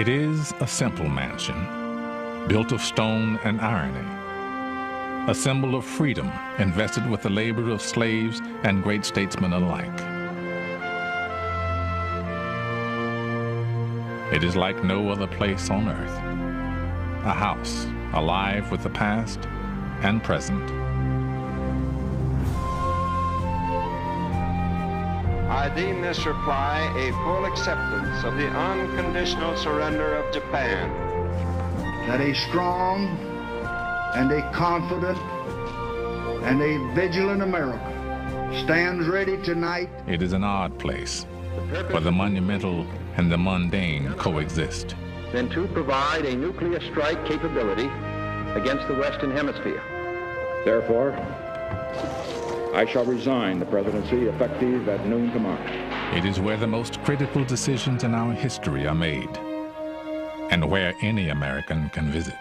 It is a simple mansion, built of stone and irony, a symbol of freedom invested with the labor of slaves and great statesmen alike. It is like no other place on earth, a house alive with the past and present. I deem this reply a full acceptance of the unconditional surrender of Japan. That a strong and a confident and a vigilant America stands ready tonight. It is an odd place where the monumental and the mundane coexist. Then to provide a nuclear strike capability against the Western Hemisphere. Therefore, I shall resign the presidency effective at noon tomorrow. It is where the most critical decisions in our history are made, and where any American can visit.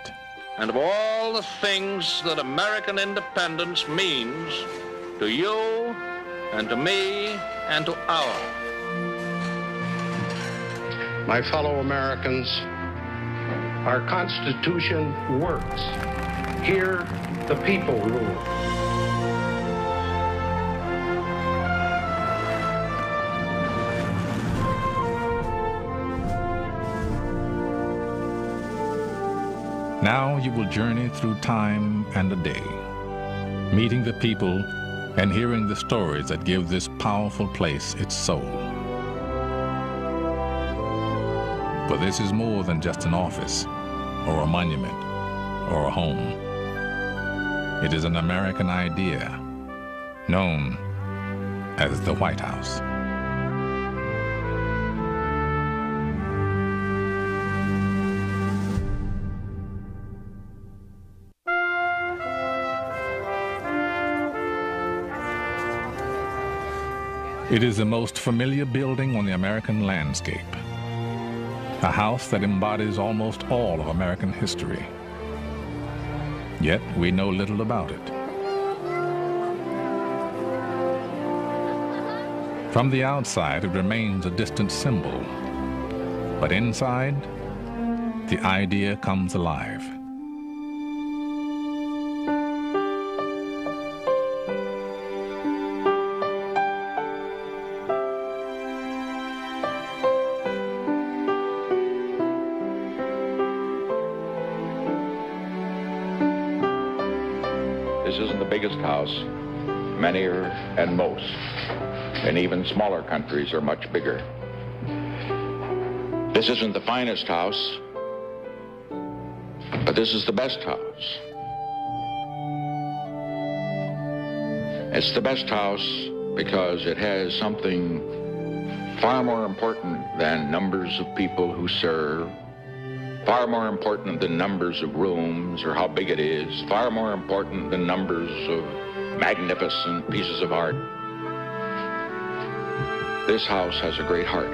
And of all the things that American independence means to you and to me and to our. My fellow Americans, our Constitution works. Here, the people rule. Now you will journey through time and a day, meeting the people and hearing the stories that give this powerful place its soul. For this is more than just an office, or a monument, or a home. It is an American idea, known as the White House. It is the most familiar building on the American landscape, a house that embodies almost all of American history. Yet we know little about it. From the outside, it remains a distant symbol, but inside, the idea comes alive. This isn't the biggest house. Many are, and most, and even smaller countries are much bigger. This isn't the finest house, but this is the best house. It's the best house because it has something far more important than numbers of people who serve, far more important than numbers of rooms or how big it is, far more important than numbers of magnificent pieces of art. This house has a great heart,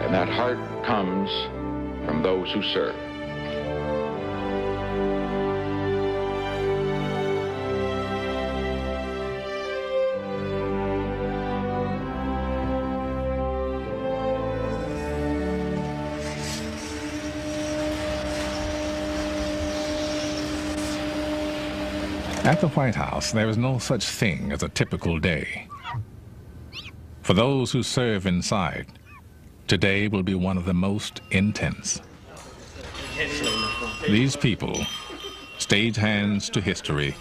and that heart comes from those who serve. At the White House, there is no such thing as a typical day. For those who serve inside, today will be one of the most intense. These people, stagehands to history,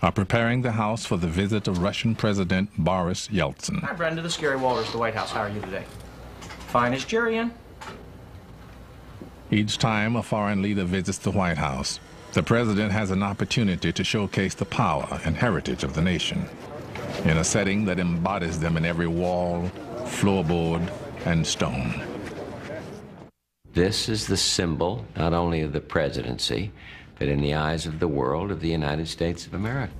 are preparing the house for the visit of Russian President Boris Yeltsin. Hi, Brenda. This is Gary Walters, the White House. How are you today? Fine. Is Jerry in? Each time a foreign leader visits the White House, the president has an opportunity to showcase the power and heritage of the nation in a setting that embodies them in every wall, floorboard, and stone. This is the symbol not only of the presidency, but in the eyes of the world, of the United States of America.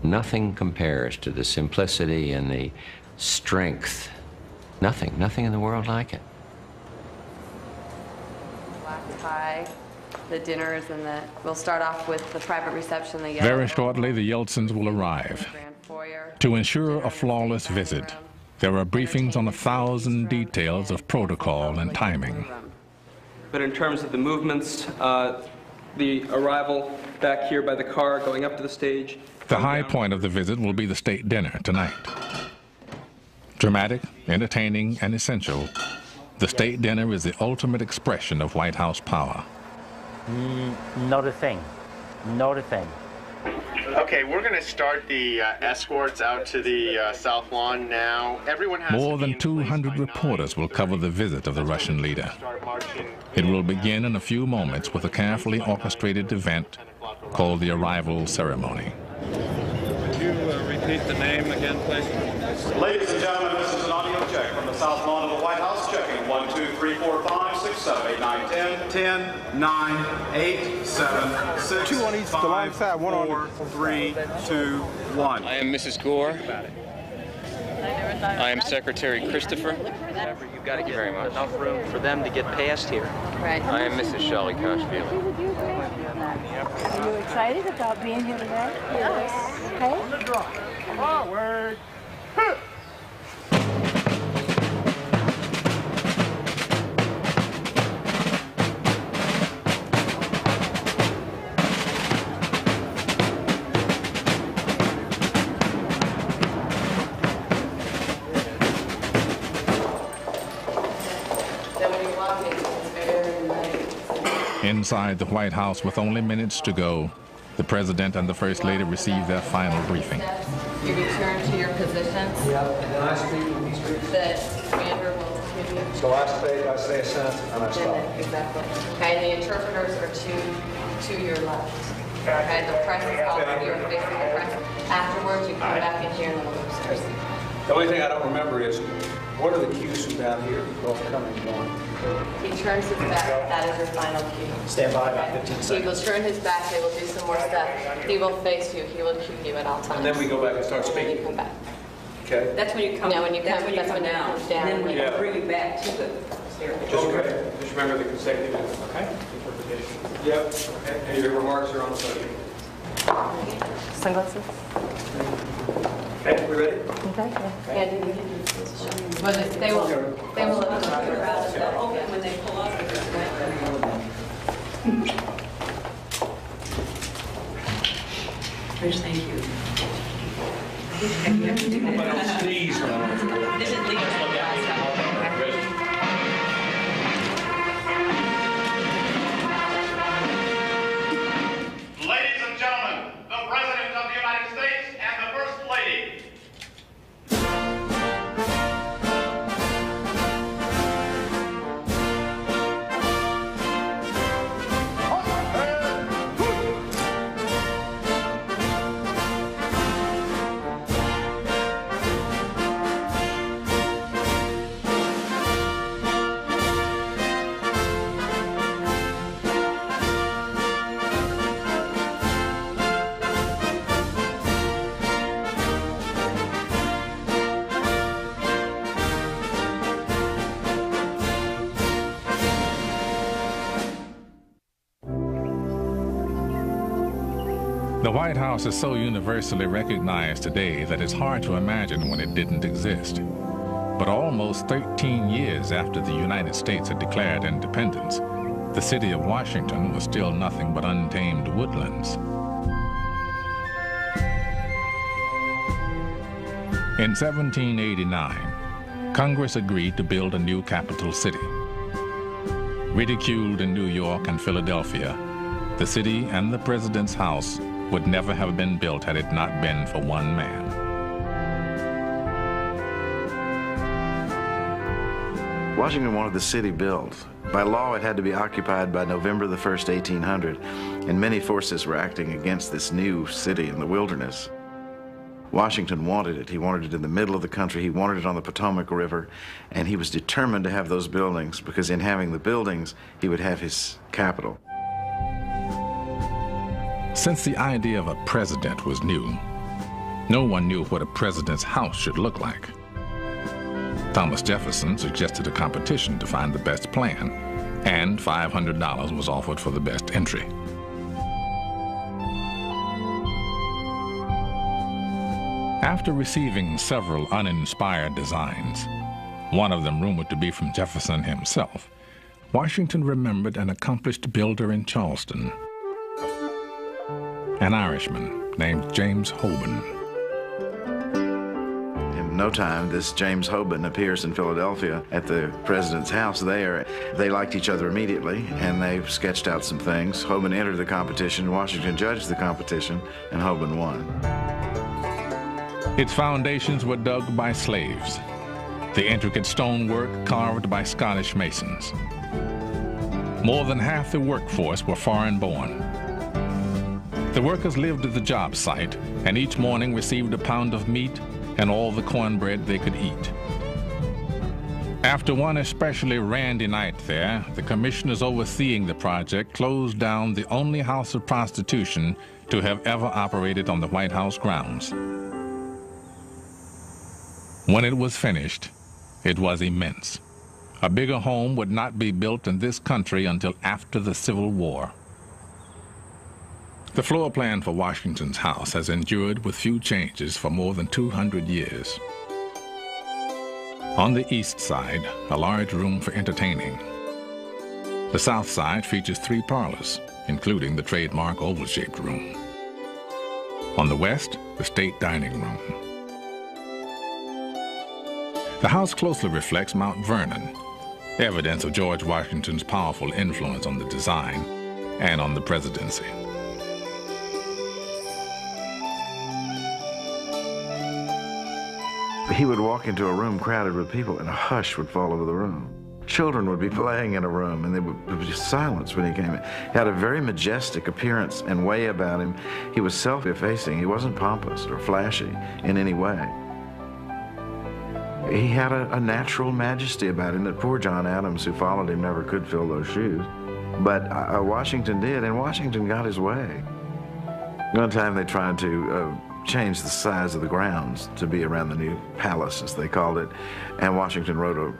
Nothing compares to the simplicity and the strength. Nothing in the world like it. Black tie. The dinners, and we'll start off with the private reception. Very shortly, the Yeltsins will arrive. To ensure a flawless visit, There are briefings on 1,000 details of protocol and timing. But in terms of the movements, the arrival back here by the car, going up to the stage. The high point of the visit will be the state dinner tonight. Dramatic, entertaining, and essential, the state dinner is the ultimate expression of White House power. Not a thing. Not a thing. Okay, we're going to start the escorts out to the South Lawn now. Everyone has More than 200 reporters will cover the visit of the Russian leader. It will begin in a few moments with a carefully orchestrated event called the arrival ceremony. Would you repeat the name again, please? Ladies and gentlemen, this is an audio check from the South Lawn of the White House. Checking 1, 2, 3, 4, 5, 6, 7, 8, 9, 10. 10, 9, 8, 7, 6, 2 on each, 5, the long side, 1 on 4, 3, 2, 1. I am Mrs. Gore. I am Secretary Christopher. You've got to get enough room for them to get past here. Right. I am Mrs. Shelley Kashvili. Are you excited about being here today? Yes. Okay. Forward. Inside the White House, with only minutes to go, the President and the First Lady receive their final briefing. You return to your positions. Yeah, and then I speak when he speaks. The commander will give you. So I say a sentence and I stop. Exactly. Okay, and the interpreters are to your left. Okay, the press is all you're facing the press. Afterwards, you come back in here and then upstairs. The only thing I don't remember is, what are the cues from down here, both coming and going? He turns his back. That is your final cue. Stand by about 15 seconds. He will turn his back. They will do some more stuff. He will face you. He will cue you at all times. And then we go back and start speaking. And then you come back. Okay. That's when you come. No, when you come. That's when down. And then we bring you back to the Just, okay. Just remember the consecutive. Okay. Interpretation. Yep. Okay. And your remarks are on the subject. Sunglasses. Okay. We ready? Okay. Andy, you can use this. Well, they will let us know. when they pull up. Rich, thank you. You have to do that. This is legal. Ladies and gentlemen, the President of the United States and the First Lady. The White House is so universally recognized today that it's hard to imagine when it didn't exist. But almost 13 years after the United States had declared independence, the city of Washington was still nothing but untamed woodlands. In 1789, Congress agreed to build a new capital city. Ridiculed in New York and Philadelphia, the city and the President's house would never have been built had it not been for one man. Washington wanted the city built. By law, it had to be occupied by November the 1st, 1800, and many forces were acting against this new city in the wilderness. Washington wanted it. He wanted it in the middle of the country. He wanted it on the Potomac River, and he was determined to have those buildings because in having the buildings, he would have his capital. Since the idea of a president was new, no one knew what a president's house should look like. Thomas Jefferson suggested a competition to find the best plan, and $500 was offered for the best entry. After receiving several uninspired designs, one of them rumored to be from Jefferson himself, Washington remembered an accomplished builder in Charleston, an Irishman named James Hoban. In no time, this James Hoban appears in Philadelphia at the president's house there. They liked each other immediately, and they sketched out some things. Hoban entered the competition, Washington judged the competition, and Hoban won. Its foundations were dug by slaves, the intricate stonework carved by Scottish masons. More than half the workforce were foreign-born. The workers lived at the job site and each morning received a pound of meat and all the cornbread they could eat. After one especially randy night there, the commissioners overseeing the project closed down the only house of prostitution to have ever operated on the White House grounds. When it was finished, it was immense. A bigger home would not be built in this country until after the Civil War. The floor plan for Washington's house has endured with few changes for more than 200 years. On the east side, a large room for entertaining. The south side features 3 parlors, including the trademark oval-shaped room. On the west, the state dining room. The house closely reflects Mount Vernon, evidence of George Washington's powerful influence on the design and on the presidency. He would walk into a room crowded with people and a hush would fall over the room. Children would be playing in a room and there would be silence when he came in. He had a very majestic appearance and way about him. He was self-effacing. He wasn't pompous or flashy in any way. He had a natural majesty about him that poor John Adams, who followed him, never could fill those shoes. But Washington did, and Washington got his way. One time they tried to change the size of the grounds to be around the new palace, as they called it, and Washington wrote a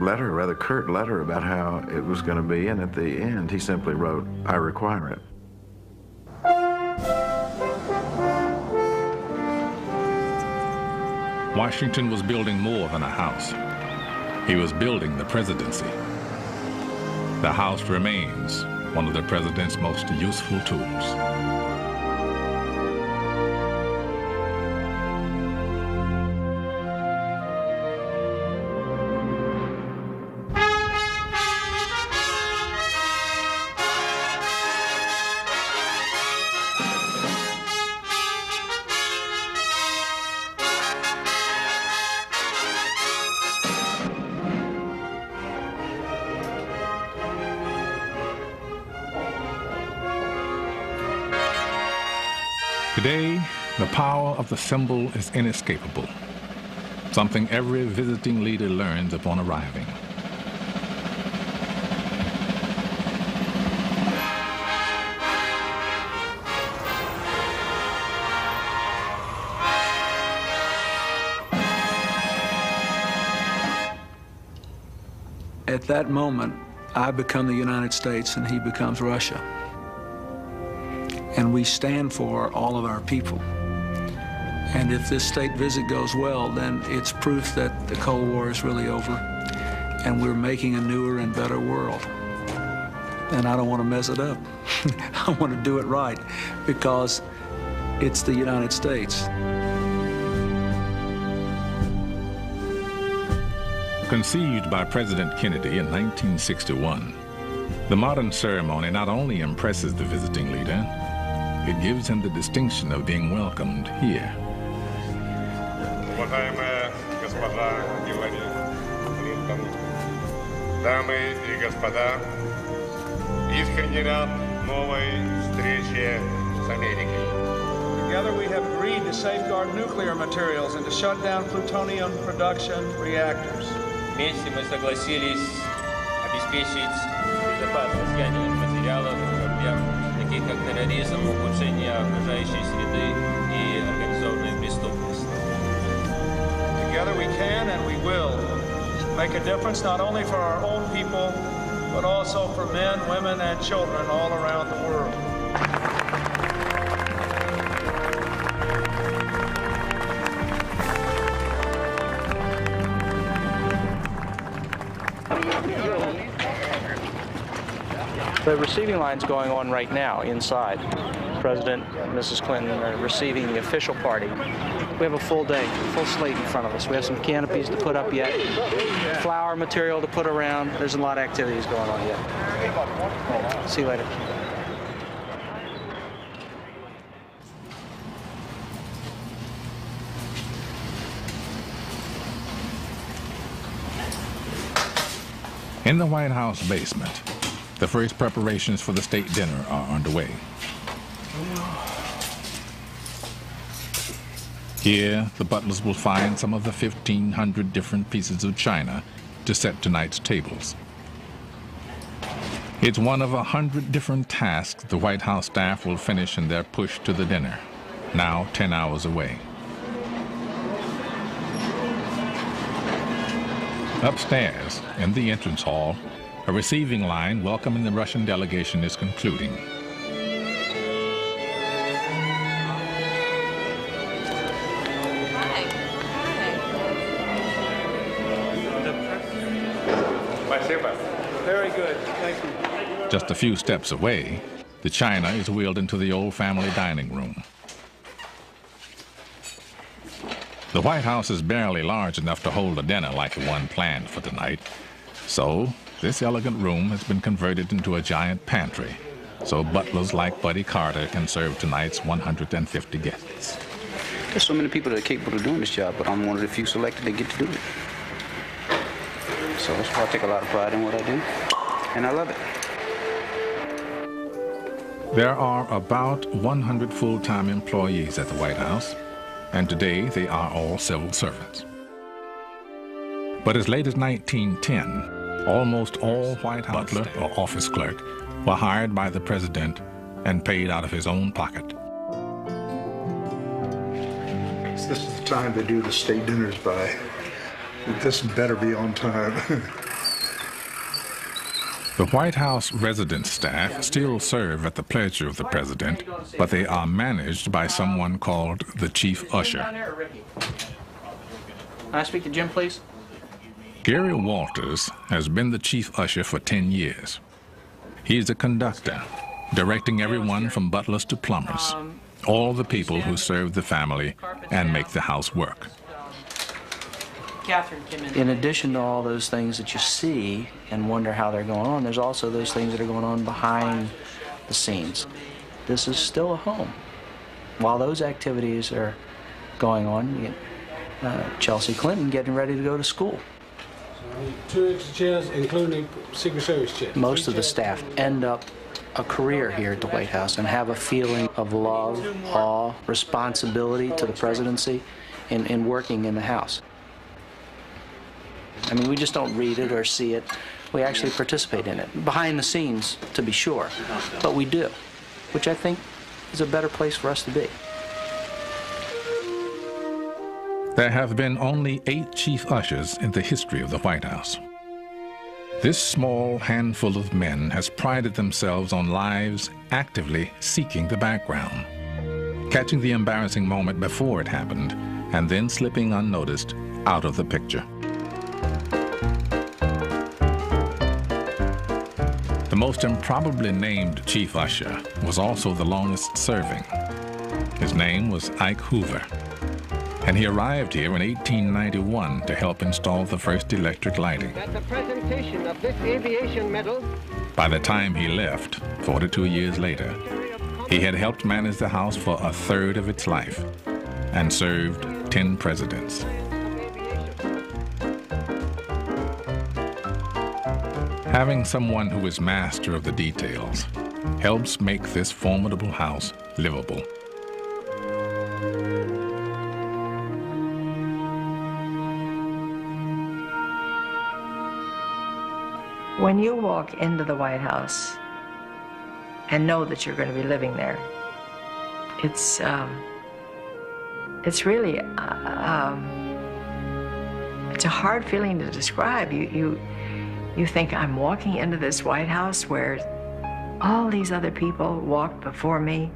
letter, a rather curt letter, about how it was going to be, and at the end he simply wrote, "I require it." Washington was building more than a house. He was building the presidency. The house remains one of the president's most useful tools. Today, the power of the symbol is inescapable, something every visiting leader learns upon arriving. At that moment, I become the United States and he becomes Russia. And we stand for all of our people. And if this state visit goes well, then it's proof that the Cold War is really over and we're making a newer and better world. And I don't want to mess it up. I want to do it right because it's the United States. Conceived by President Kennedy in 1961, the modern ceremony not only impresses the visiting leader, it gives him the distinction of being welcomed here. Уважаемые господа Гиллари Клинтон, дамы и господа, искренне рад новой встрече с Америкой. Together we have agreed to safeguard nuclear materials and to shut down plutonium production reactors. Вместе мы согласились обеспечить безопасность ядерных материалов в проблем, таких как терроризм, ухудшение окружающей среды и организованная преступность. Together we can and we will make a difference not only for our own people, but also for men, women, and children all around the world. The receiving line's going on right now inside. President and Mrs. Clinton are receiving the official party. We have a full day, full slate in front of us. We have some canopies to put up yet, flower material to put around. There's a lot of activities going on yet. See you later. In the White House basement, the first preparations for the state dinner are underway. Here, the butlers will find some of the 1,500 different pieces of china to set tonight's tables. It's one of 100 different tasks the White House staff will finish in their push to the dinner, now 10 hours away. Upstairs, in the entrance hall, a receiving line welcoming the Russian delegation is concluding. Very good. Thank you. Just a few steps away, the china is wheeled into the old family dining room. The White House is barely large enough to hold a dinner like the one planned for tonight. So, this elegant room has been converted into a giant pantry, so butlers like Buddy Carter can serve tonight's 150 guests. There's so many people that are capable of doing this job, but I'm one of the few selected that get to do it. So that's why I take a lot of pride in what I do, and I love it. There are about 100 full-time employees at the White House, and today they are all civil servants. But as late as 1910, almost all White House butler or office clerk were hired by the president and paid out of his own pocket. This is the time to do the state dinners by. This better be on time. The White House resident staff still serve at the pleasure of the president, but they are managed by someone called the chief usher. Can I speak to Jim, please? Gary Walters has been the chief usher for 10 years. He's a conductor, directing everyone from butlers to plumbers, all the people who serve the family and make the house work. In addition to all those things that you see and wonder how they're going on, there's also those things that are going on behind the scenes. This is still a home. While those activities are going on, you get Chelsea Clinton getting ready to go to school. 2 extra chairs, including Secret Service chairs. Most of the staff end up a career here at the White House and have a feeling of love, awe, responsibility to the presidency in working in the House. I mean, we just don't read it or see it. We actually participate in it. Behind the scenes, to be sure, but we do, which I think is a better place for us to be. There have been only 8 chief ushers in the history of the White House. This small handful of men has prided themselves on lives actively seeking the background, catching the embarrassing moment before it happened, and then slipping unnoticed out of the picture. The most improbably named chief usher was also the longest serving. His name was Ike Hoover, and he arrived here in 1891 to help install the first electric lighting. That the presentation of this aviation medal. By the time he left, 42 years later, he had helped manage the House for a third of its life and served 10 presidents. Having someone who is master of the details helps make this formidable house livable. When you walk into the White House and know that you're going to be living there, it's really it's a hard feeling to describe. You think, I'm walking into this White House where all these other people walked before me,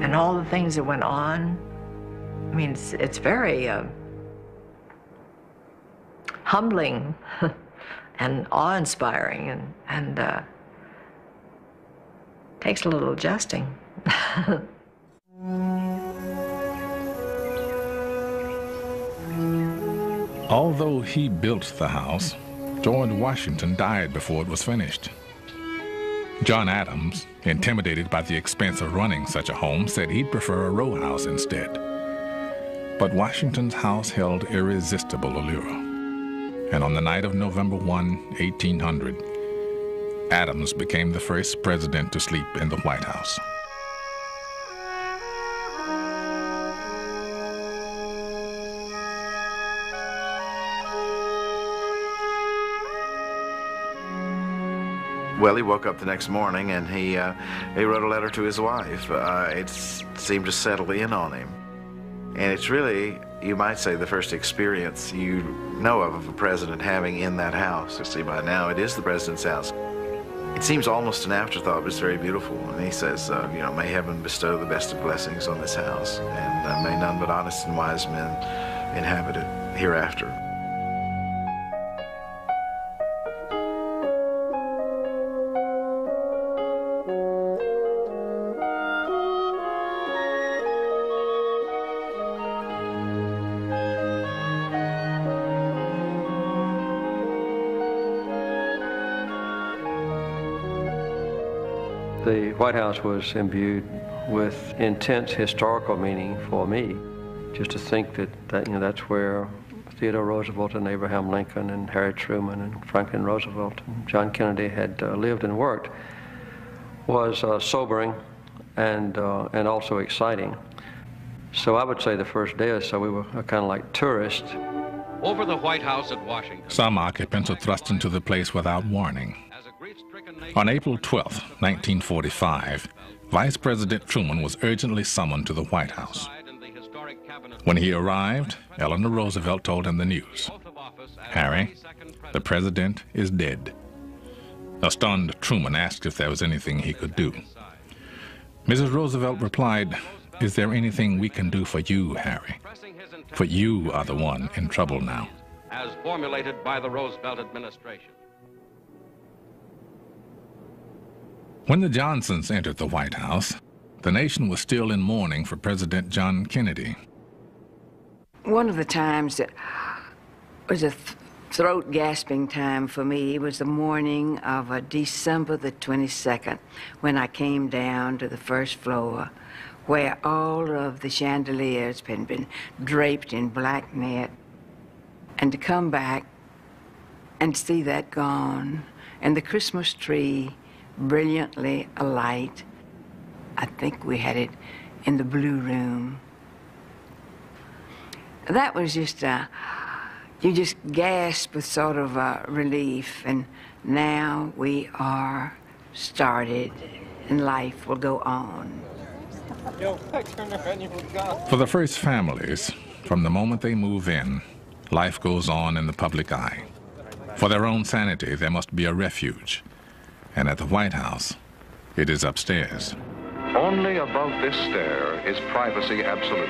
and all the things that went on. I mean, it's very humbling and awe-inspiring, and takes a little adjusting. Although he built the house, George Washington died before it was finished. John Adams, intimidated by the expense of running such a home, said he'd prefer a row house instead. But Washington's house held irresistible allure. And on the night of November 1, 1800, Adams became the first president to sleep in the White House. Well, he woke up the next morning and he wrote a letter to his wife. It seemed to settle in on him. And it's really, you might say, the first experience you know of a president having in that house. You see, by now it is the president's house. It seems almost an afterthought, but it's very beautiful. And he says, you know, may heaven bestow the best of blessings on this house, and may none but honest and wise men inhabit it hereafter. The White House was imbued with intense historical meaning for me. Just to think that you know, that's where Theodore Roosevelt and Abraham Lincoln and Harry Truman and Franklin Roosevelt and John Kennedy had lived and worked was sobering and also exciting. So I would say the first day or so we were kind of like tourists. Over the White House at Washington. Some occupants were thrust into the place without warning. On April 12, 1945, Vice President Truman was urgently summoned to the White House. When he arrived, Eleanor Roosevelt told him the news. "Harry, the president is dead." A stunned Truman asked if there was anything he could do. Mrs. Roosevelt replied, "Is there anything we can do for you, Harry? For you are the one in trouble now." As formulated by the Roosevelt administration. When the Johnsons entered the White House, the nation was still in mourning for President John Kennedy. One of the times that was a throat-gasping time for me was the morning of December the 22nd, when I came down to the first floor, where all of the chandeliers had been draped in black net, and to come back and see that gone, and the Christmas tree brilliantly alight. I think we had it in the Blue Room. That was just, you just gasp with sort of relief, and now we are started, and life will go on. For the first families, from the moment they move in, life goes on in the public eye. For their own sanity, there must be a refuge. And at the White House, it is upstairs. Only above this stair is privacy absolute.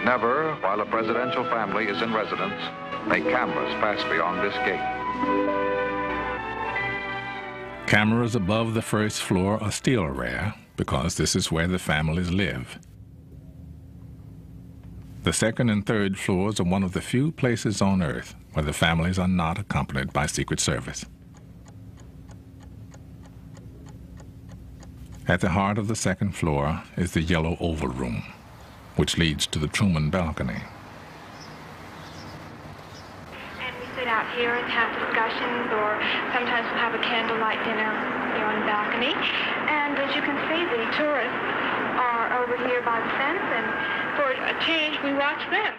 Never, while a presidential family is in residence, may cameras pass beyond this gate. Cameras above the first floor are still rare because this is where the families live. The second and third floors are one of the few places on Earth where the families are not accompanied by Secret Service. At the heart of the second floor is the Yellow Oval Room, which leads to the Truman balcony. And we sit out here and have discussions, or sometimes we'll have a candlelight dinner here on the balcony. And as you can see, the tourists are over here by the fence, and for a change, we watch them.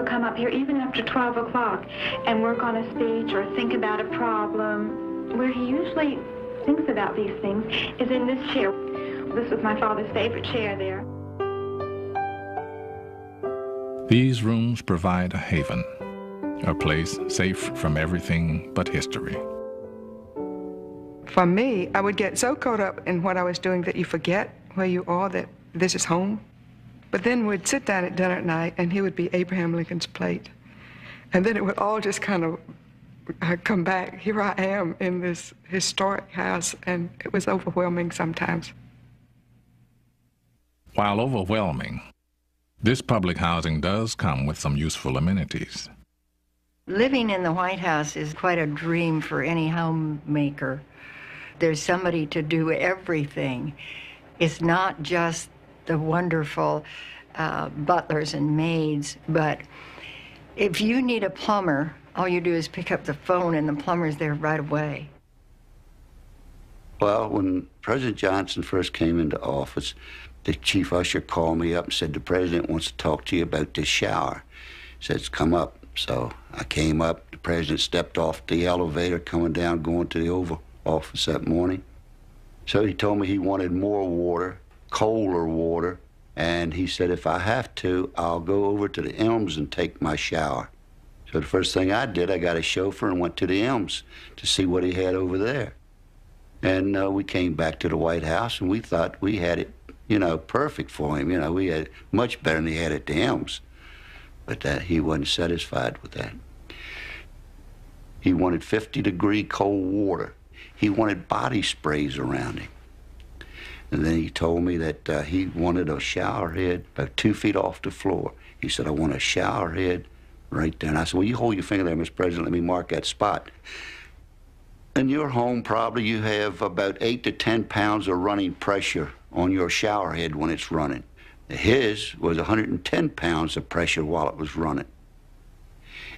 come up here even after 12 o'clock and work on a speech or think about a problem. Where he usually thinks about these things is in this chair. This was my father's favorite chair there. These rooms provide a haven, a place safe from everything but history. For me, I would get so caught up in what I was doing that you forget where you are, that this is home. But then we'd sit down at dinner at night, and here would be Abraham Lincoln's plate. And then it would all just kind of come back. Here I am in this historic house, and it was overwhelming sometimes. While overwhelming, this public housing does come with some useful amenities. Living in the White House is quite a dream for any homemaker. There's somebody to do everything. It's not just the wonderful butlers and maids, but if you need a plumber, all you do is pick up the phone and the plumber's there right away. Well, when President Johnson first came into office, the chief usher called me up and said, the president wants to talk to you about this shower. He says, come up. So I came up. The president stepped off the elevator coming down, going to the Oval Office that morning. So he told me he wanted more water, colder water, and he said, if I have to, I'll go over to the Elms and take my shower. So the first thing I did, I got a chauffeur and went to the Elms to see what he had over there. And we came back to the White House, and we thought we had it, you know, perfect for him. You know, we had it much better than he had at the Elms. But he wasn't satisfied with that. He wanted 50-degree cold water. He wanted body sprays around him. And then he told me that he wanted a shower head about 2 feet off the floor. He said, I want a shower head right there. And I said, well, you hold your finger there, Mr. President, let me mark that spot. In your home, probably you have about 8 to 10 pounds of running pressure on your shower head when it's running. His was 110 pounds of pressure while it was running.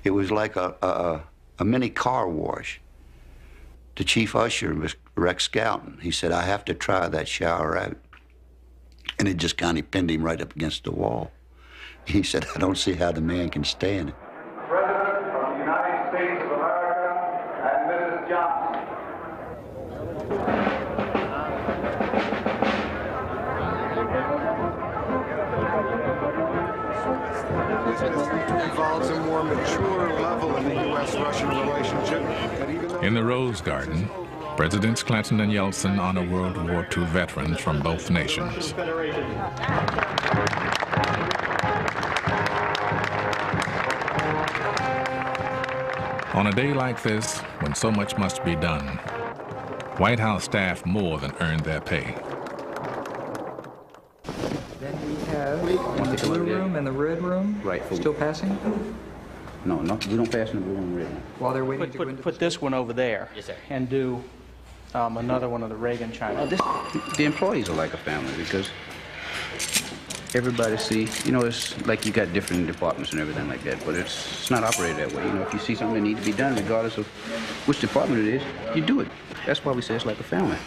It was like a mini car wash. The chief usher was Rex Skelton. He said, I have to try that shower out. And it just kind of pinned him right up against the wall. He said, I don't see how the man can stand it. President of the United States of America and Mrs. Johnson. Involves a more mature level in the U.S.-Russian relationship. In the Rose Garden, Presidents Clinton and Yeltsin honor World War II veterans from both nations. On a day like this, when so much must be done, White House staff more than earned their pay. Then we have the blue room and the red room. Right. Still passing? No, we don't pass in the blue and red. While they're waiting to go into Put this one over there. Yes, sir. And do another one of the Reagan China. The employees are like a family because everybody see, you know, it's like you got different departments and everything like that, but it's not operated that way. You know, if you see something that needs to be done, regardless of which department it is, you do it. That's why we say it's like a family.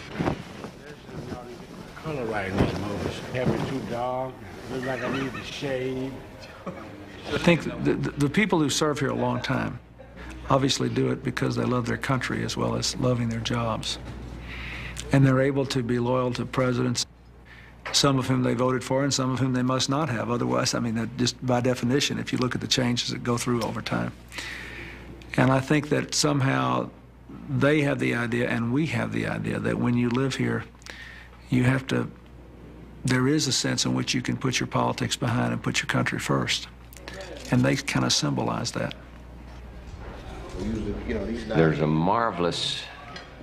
Color right now, Moses. Having too dark, look like I need to shave. I think the people who serve here a long time obviously do it because they love their country as well as loving their jobs. And they're able to be loyal to presidents, some of whom they voted for and some of whom they must not have. Otherwise, I mean, just by definition, if you look at the changes that go through over time. And I think that somehow they have the idea and we have the idea that when you live here, you have to, there is a sense in which you can put your politics behind and put your country first. And they kind of symbolize that. There's a marvelous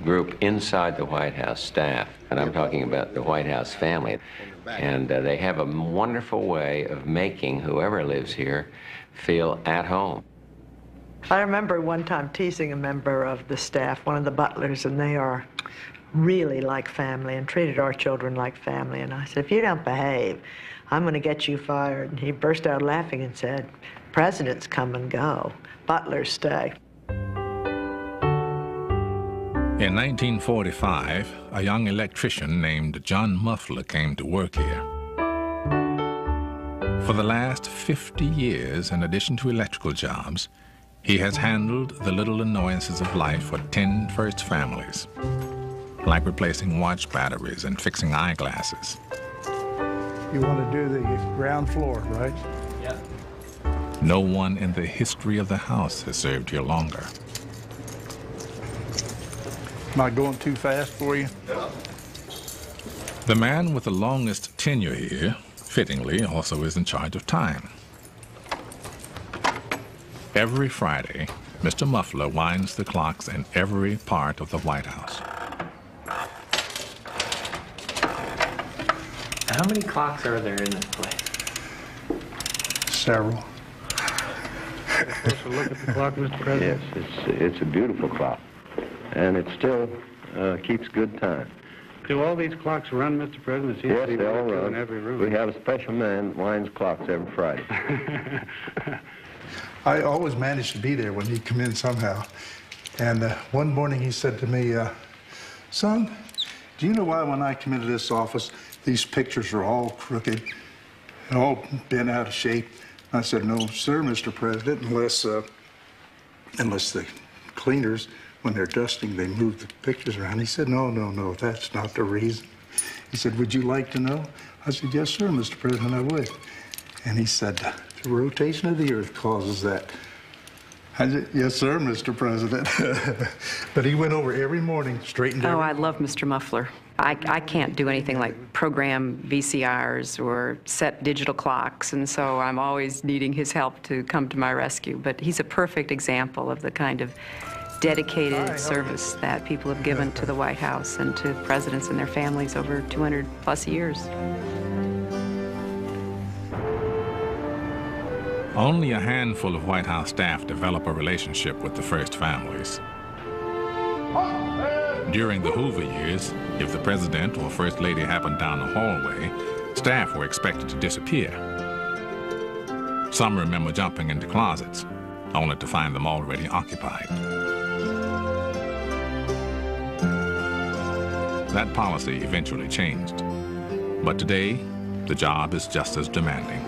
group inside the White House staff, and I'm talking about the White House family. And they have a wonderful way of making whoever lives here feel at home. I remember one time teasing a member of the staff, one of the butlers, and they are really like family and treated our children like family. And I said, if you don't behave, I'm going to get you fired. And he burst out laughing and said, presidents come and go, butlers stay. In 1945, a young electrician named John Muffler came to work here. For the last 50 years, in addition to electrical jobs, he has handled the little annoyances of life for 10 first families, like replacing watch batteries and fixing eyeglasses. You want to do the ground floor, right? Yeah. No one in the history of the house has served here longer. Am I going too fast for you? The man with the longest tenure here, fittingly, also is in charge of time. Every Friday, Mr. Muffler winds the clocks in every part of the White House. How many clocks are there in this place? Several. Look at the clock, Mr. President. Yes, it's a beautiful clock, and it still keeps good time. Do all these clocks run, Mr. President? Yes, they all run. In every room. We have a special man that winds clocks every Friday. I always managed to be there when he'd come in somehow. And one morning he said to me, son, do you know why when I come into this office, these pictures are all crooked and all bent out of shape? I said, no, sir, Mr. President, unless the cleaners, when they're dusting, they move the pictures around. He said, no, that's not the reason. He said, would you like to know? I said, yes, sir, Mr. President, I would. And he said, the rotation of the earth causes that. I said, yes, sir, Mr. President. But he went over every morning, straightened out. Oh, I love Mr. Muffler. I can't do anything like program VCRs or set digital clocks, and so I'm always needing his help to come to my rescue. But he's a perfect example of the kind of dedicated service that people have given to the White House and to presidents and their families over 200+ years. Only a handful of White House staff develop a relationship with the first families. During the Hoover years, if the president or first lady happened down the hallway, staff were expected to disappear. Some remember jumping into closets, only to find them already occupied. That policy eventually changed, but today, the job is just as demanding.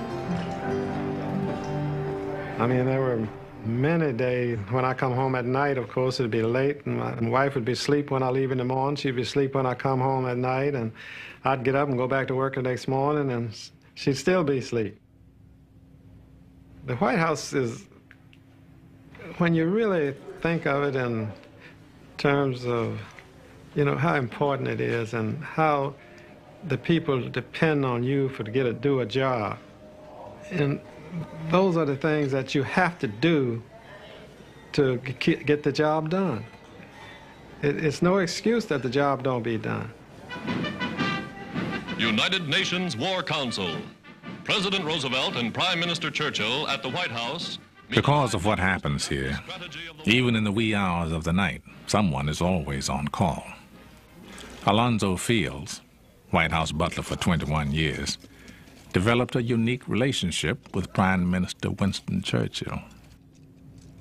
I mean, there were many days when I come home at night, of course, it'd be late, and my wife would be asleep when I leave in the morning. She'd be asleep when I come home at night, and I'd get up and go back to work the next morning, and she'd still be asleep. The White House is, when you really think of it in terms of, you know, how important it is and how the people depend on you to do a job. And those are the things that you have to do to get the job done. It's no excuse that the job don't be done. United Nations War Council. President Roosevelt and Prime Minister Churchill at the White House. Because of what happens here, even in the wee hours of the night, someone is always on call. Alonzo Fields, White House butler for 21 years, developed a unique relationship with Prime Minister Winston Churchill.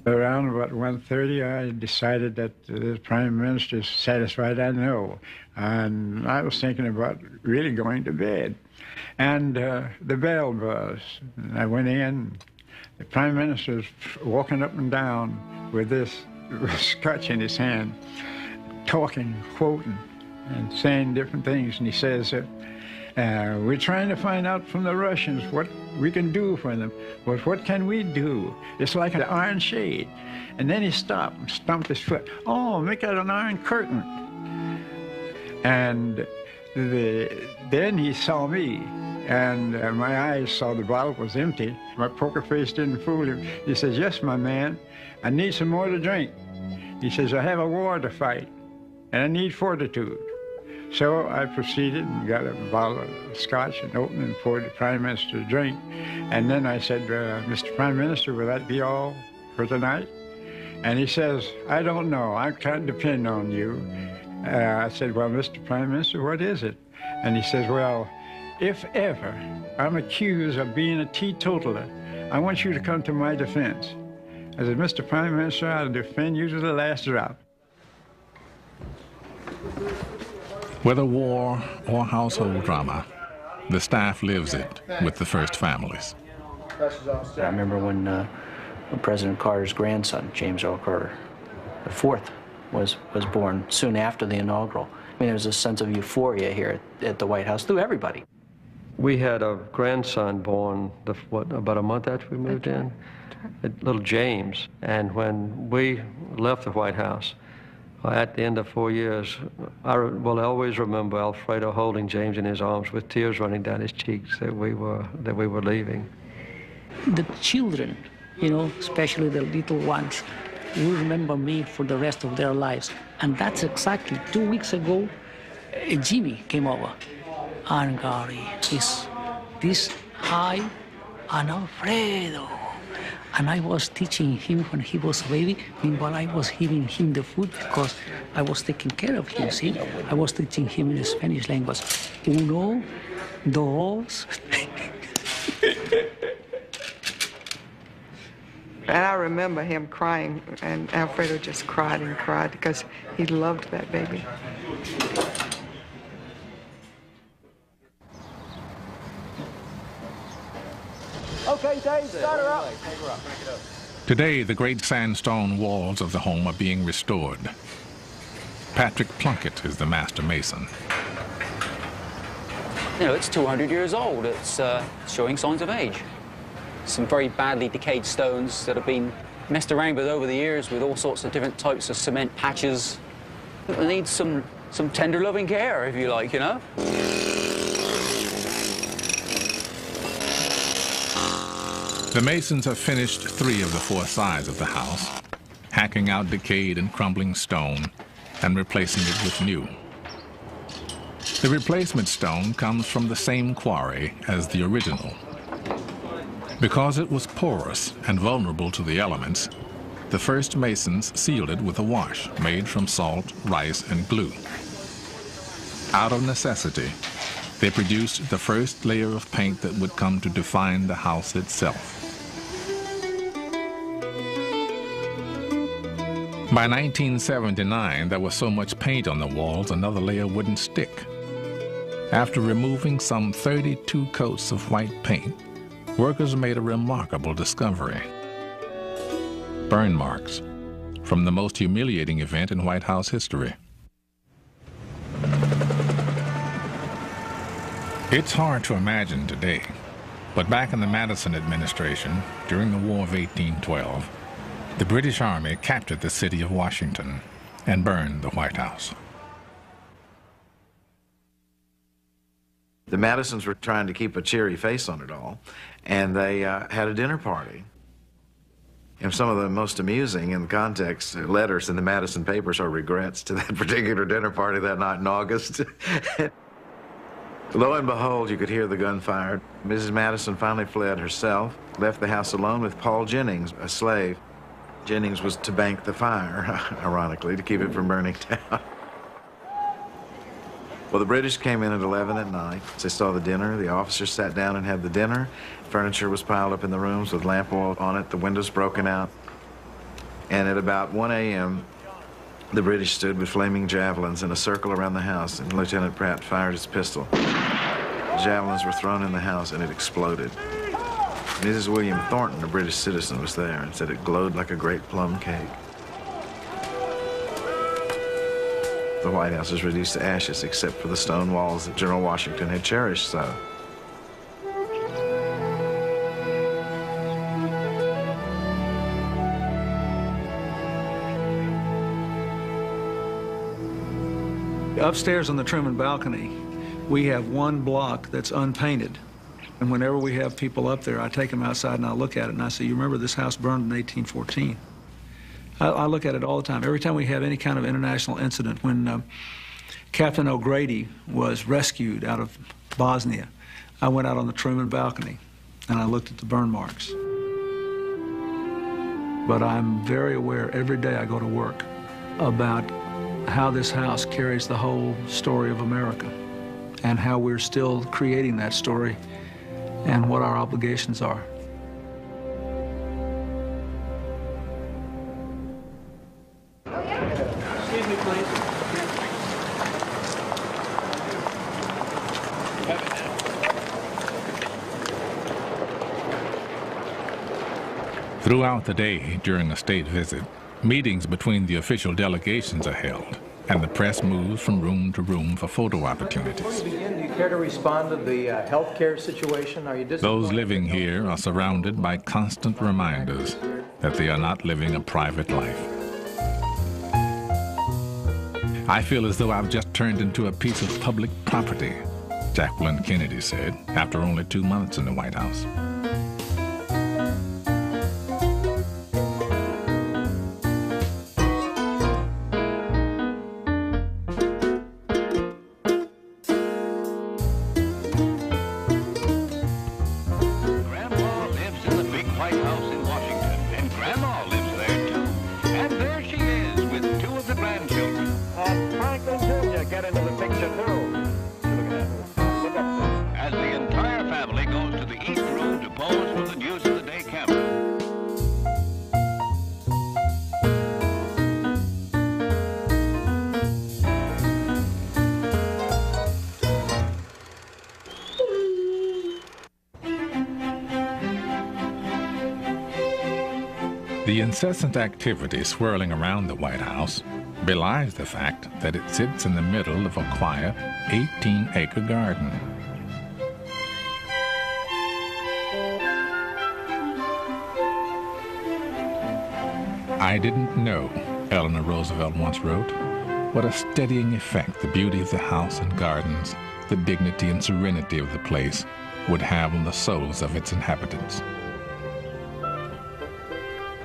Around about 1:30, I decided that the Prime Minister is satisfied I know. And I was thinking about really going to bed. And the bell buzzed. And I went in. The Prime Minister was walking up and down with this scotch in his hand, talking, quoting, and saying different things. And he says, we're trying to find out from the Russians what we can do for them. But what can we do? It's like an iron shade. And then he stopped and stomped his foot. Oh, make that an iron curtain. And then he saw me. And my eyes saw the bottle was empty. My poker face didn't fool him. He says, yes, my man, I need some more to drink. He says, I have a war to fight, and I need fortitude. So I proceeded and got a bottle of scotch and opened and poured the Prime Minister a drink. And then I said, Mr. Prime Minister, will that be all for tonight? And he says, I don't know. I can't depend on you. I said, well, Mr. Prime Minister, what is it? And he says, well, if ever I'm accused of being a teetotaler, I want you to come to my defense. I said, Mr. Prime Minister, I'll defend you to the last drop. Whether war or household drama, the staff lives it with the first families. I remember when President Carter's grandson, James Earl Carter, the fourth, was born soon after the inaugural. I mean, there was a sense of euphoria here at the White House through everybody. We had a grandson born, about a month after we moved in, little James. And when we left the White House, at the end of 4 years, I will always remember Alfredo holding James in his arms with tears running down his cheeks that we were leaving. The children, you know, especially the little ones, will remember me for the rest of their lives. And that's exactly 2 weeks ago, Jimmy came over. And Gary is this high, and Alfredo. And I was teaching him when he was a baby. Meanwhile, I was giving him the food because I was taking care of him, see? I was teaching him in the Spanish language. Uno, dos. And I remember him crying, and Alfredo just cried and cried because he loved that baby. Okay, Dave, start her up. Today, the great sandstone walls of the home are being restored. Patrick Plunkett is the master mason. You know, it's 200 years old. It's showing signs of age. Some very badly decayed stones that have been messed around with over the years with all sorts of different types of cement patches. It needs some tender loving care, if you like, you know? The masons have finished 3 of the 4 sides of the house, hacking out decayed and crumbling stone and replacing it with new. The replacement stone comes from the same quarry as the original. Because it was porous and vulnerable to the elements, the first masons sealed it with a wash made from salt, rice, and glue. Out of necessity, they produced the first layer of paint that would come to define the house itself. By 1979, there was so much paint on the walls, another layer wouldn't stick. After removing some 32 coats of white paint, workers made a remarkable discovery. Burn marks from the most humiliating event in White House history. It's hard to imagine today, but back in the Madison administration, during the War of 1812, the British Army captured the city of Washington and burned the White House. The Madisons were trying to keep a cheery face on it all, and they had a dinner party. And some of the most amusing in the context letters in the Madison papers are regrets to that particular dinner party that night in August. Lo and behold, you could hear the gunfire. Mrs. Madison finally fled herself, left the house alone with Paul Jennings, a slave. Jennings was to bank the fire, ironically, to keep it from burning down. Well, the British came in at 11 at night. They saw the dinner. The officers sat down and had the dinner. Furniture was piled up in the rooms with lamp oil on it. The windows broken out. And at about 1 a.m., the British stood with flaming javelins in a circle around the house, and Lieutenant Pratt fired his pistol. The javelins were thrown in the house, and it exploded. Mrs. William Thornton, a British citizen, was there and said it glowed like a great plum cake. The White House was reduced to ashes, except for the stone walls that General Washington had cherished so. Upstairs on the Truman balcony, we have one block that's unpainted. And whenever we have people up there, I take them outside and I look at it and I say, you remember this house burned in 1814? I look at it all the time. Every time we have any kind of international incident, when Captain O'Grady was rescued out of Bosnia, I went out on the Truman balcony and I looked at the burn marks. But I'm very aware every day I go to work about how this house carries the whole story of America and how we're still creating that story and what our obligations are. Excuse me, please. Throughout the day during a state visit, meetings between the official delegations are held, and the press moves from room to room for photo opportunities. Before you begin, do you care to respond to the health care situation? Are you disappointed? Those living here are surrounded by constant reminders that they are not living a private life. I feel as though I've just turned into a piece of public property, Jacqueline Kennedy said after only 2 months in the White House. The incessant activity swirling around the White House belies the fact that it sits in the middle of a quiet 18-acre garden. I didn't know, Eleanor Roosevelt once wrote, what a steadying effect the beauty of the house and gardens, the dignity and serenity of the place would have on the souls of its inhabitants.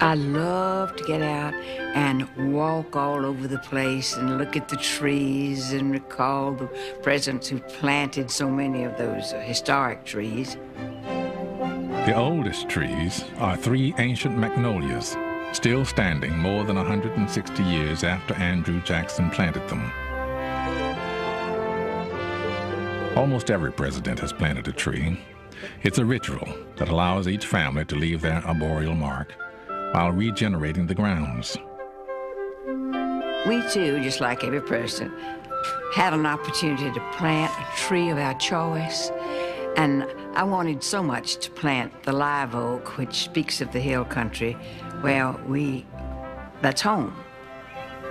I love to get out and walk all over the place and look at the trees and recall the presidents who planted so many of those historic trees. The oldest trees are 3 ancient magnolias, still standing more than 160 years after Andrew Jackson planted them. Almost every president has planted a tree. It's a ritual that allows each family to leave their arboreal mark while regenerating the grounds. We too, just like every person, had an opportunity to plant a tree of our choice. And I wanted so much to plant the live oak, which speaks of the hill country. Well, that's home.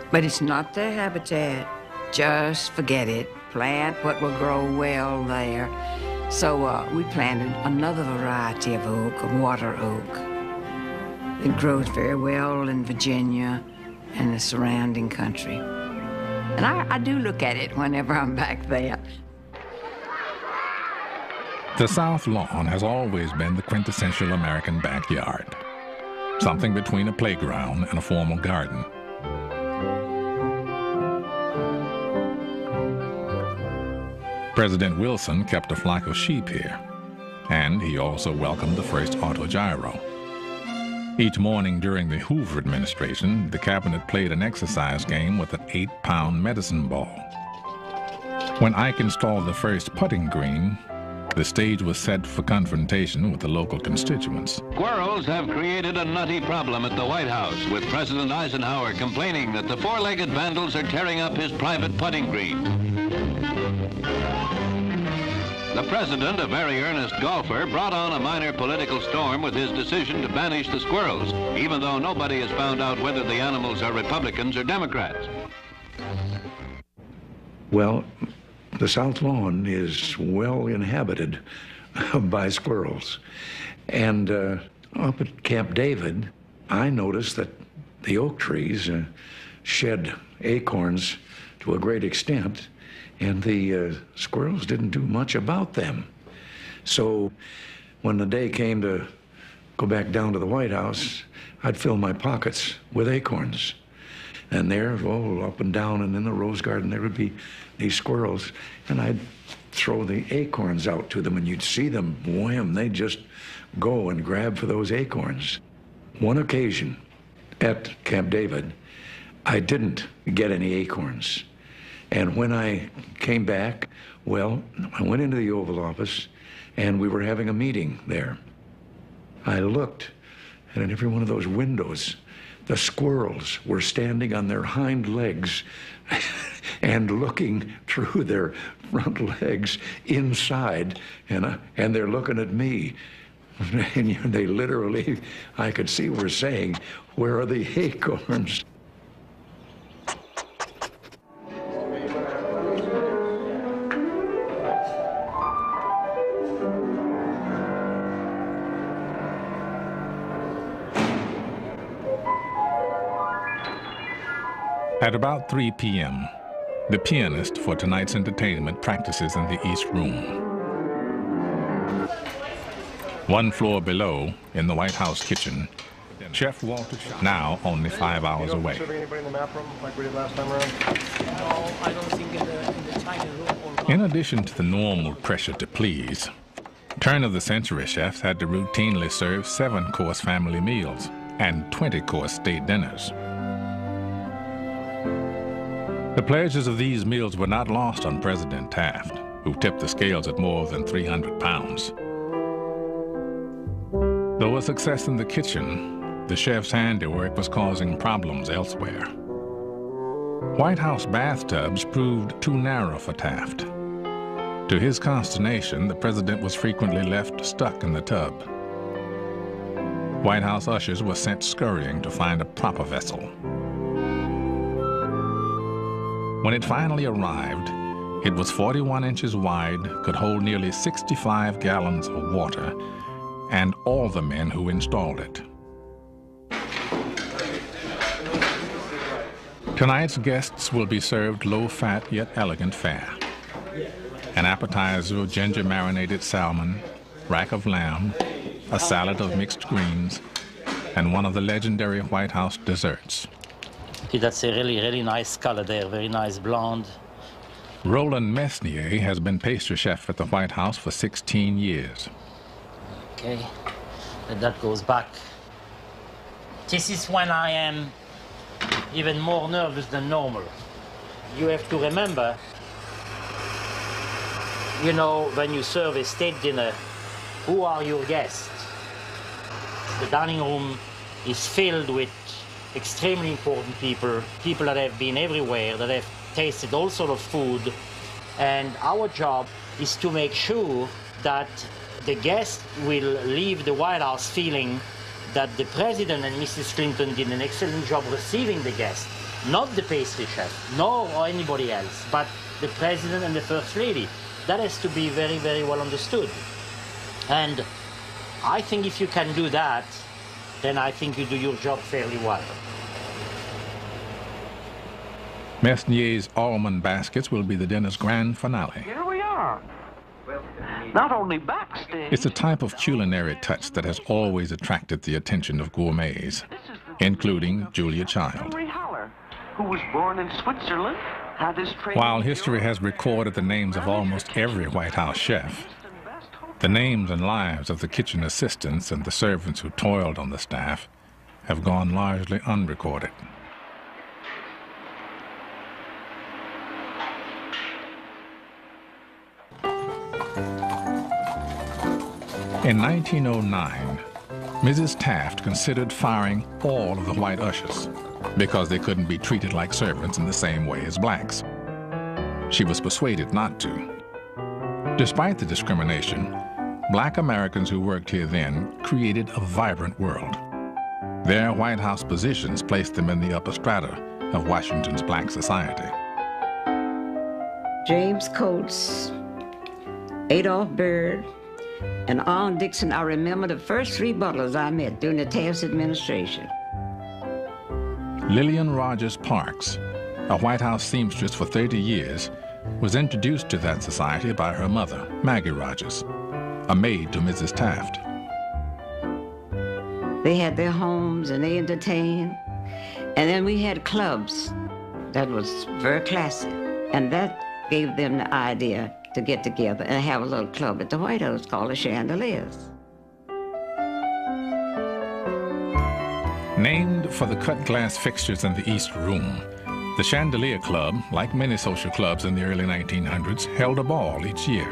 But it's not their habitat. Just forget it. Plant what will grow well there. So we planted another variety of oak, a water oak. It grows very well in Virginia and the surrounding country. And I do look at it whenever I'm back there. The South Lawn has always been the quintessential American backyard, something between a playground and a formal garden. President Wilson kept a flock of sheep here, and he also welcomed the first autogyro. Each morning during the Hoover administration, the cabinet played an exercise game with an 8-pound medicine ball. When Ike installed the first putting green, the stage was set for confrontation with the local constituents. Squirrels have created a nutty problem at the White House, with President Eisenhower complaining that the four-legged vandals are tearing up his private putting green. The president, a very earnest golfer, brought on a minor political storm with his decision to banish the squirrels, even though nobody has found out whether the animals are Republicans or Democrats. Well, the South Lawn is well inhabited by squirrels. And up at Camp David, I noticed that the oak trees shed acorns to a great extent, and the squirrels didn't do much about them. So when the day came to go back down to the White House, I'd fill my pockets with acorns. And there, up and down and in the rose garden, there would be these squirrels, and I'd throw the acorns out to them, and you'd see them, wham, they'd just go and grab for those acorns. One occasion at Camp David, I didn't get any acorns. And when I came back, well, I went into the Oval Office, and we were having a meeting there. I looked, and in every one of those windows, the squirrels were standing on their hind legs and looking through their front legs inside, and they're looking at me. And they literally, I could see, were saying, "Where are the acorns?" At about 3 p.m., the pianist for tonight's entertainment practices in the East Room. One floor below, in the White House kitchen, Chef Walter, now only 5 hours away. Serving anybody in the map room like we did last time around? No, I don't think in the China room. In addition to the normal pressure to please, turn-of-the-century chefs had to routinely serve 7-course family meals and 20-course state dinners. The pleasures of these meals were not lost on President Taft, who tipped the scales at more than 300 pounds. Though a success in the kitchen, the chef's handiwork was causing problems elsewhere. White House bathtubs proved too narrow for Taft. To his consternation, the president was frequently left stuck in the tub. White House ushers were sent scurrying to find a proper vessel. When it finally arrived, it was 41 inches wide, could hold nearly 65 gallons of water, and all the men who installed it. Tonight's guests will be served low-fat yet elegant fare. An appetizer of ginger-marinated salmon, rack of lamb, a salad of mixed greens, and one of the legendary White House desserts. That's a really nice color there, very nice blonde. Roland Messnier has been pastry chef at the White House for 16 years. Okay, and that goes back. This is when I am even more nervous than normal. You have to remember, you know, when you serve a state dinner, who are your guests? The dining room is filled with extremely important people, people that have been everywhere, that have tasted all sorts of food. And our job is to make sure that the guests will leave the White House feeling that the president and Mrs. Clinton did an excellent job receiving the guests. Not the pastry chef, nor anybody else, but the president and the first lady. That has to be very, very well understood. And I think if you can do that, then I think you do your job fairly well. Messnier's almond baskets will be the dinner's grand finale. Here we are. Not only backstage. It's a type of culinary touch that has always attracted the attention of gourmets, including Julia Child. Henry Haller, who was born in Switzerland, had his training. While history has recorded the names of almost every White House chef, the names and lives of the kitchen assistants and the servants who toiled on the staff have gone largely unrecorded. In 1909, Mrs. Taft considered firing all of the white ushers because they couldn't be treated like servants in the same way as blacks. She was persuaded not to. Despite the discrimination, black Americans who worked here then created a vibrant world. Their White House positions placed them in the upper strata of Washington's black society. James Coates, Adolph Byrd, and Arlen Dixon. I remember the first 3 butlers I met during the Taft administration. Lillian Rogers Parks, a White House seamstress for 30 years, was introduced to that society by her mother, Maggie Rogers, a maid to Mrs. Taft. They had their homes and they entertained. And then we had clubs that was very classy. And that gave them the idea to get together and have a little club at the White House called the Chandeliers. Named for the cut glass fixtures in the East Room, the Chandelier Club, like many social clubs in the early 1900s, held a ball each year.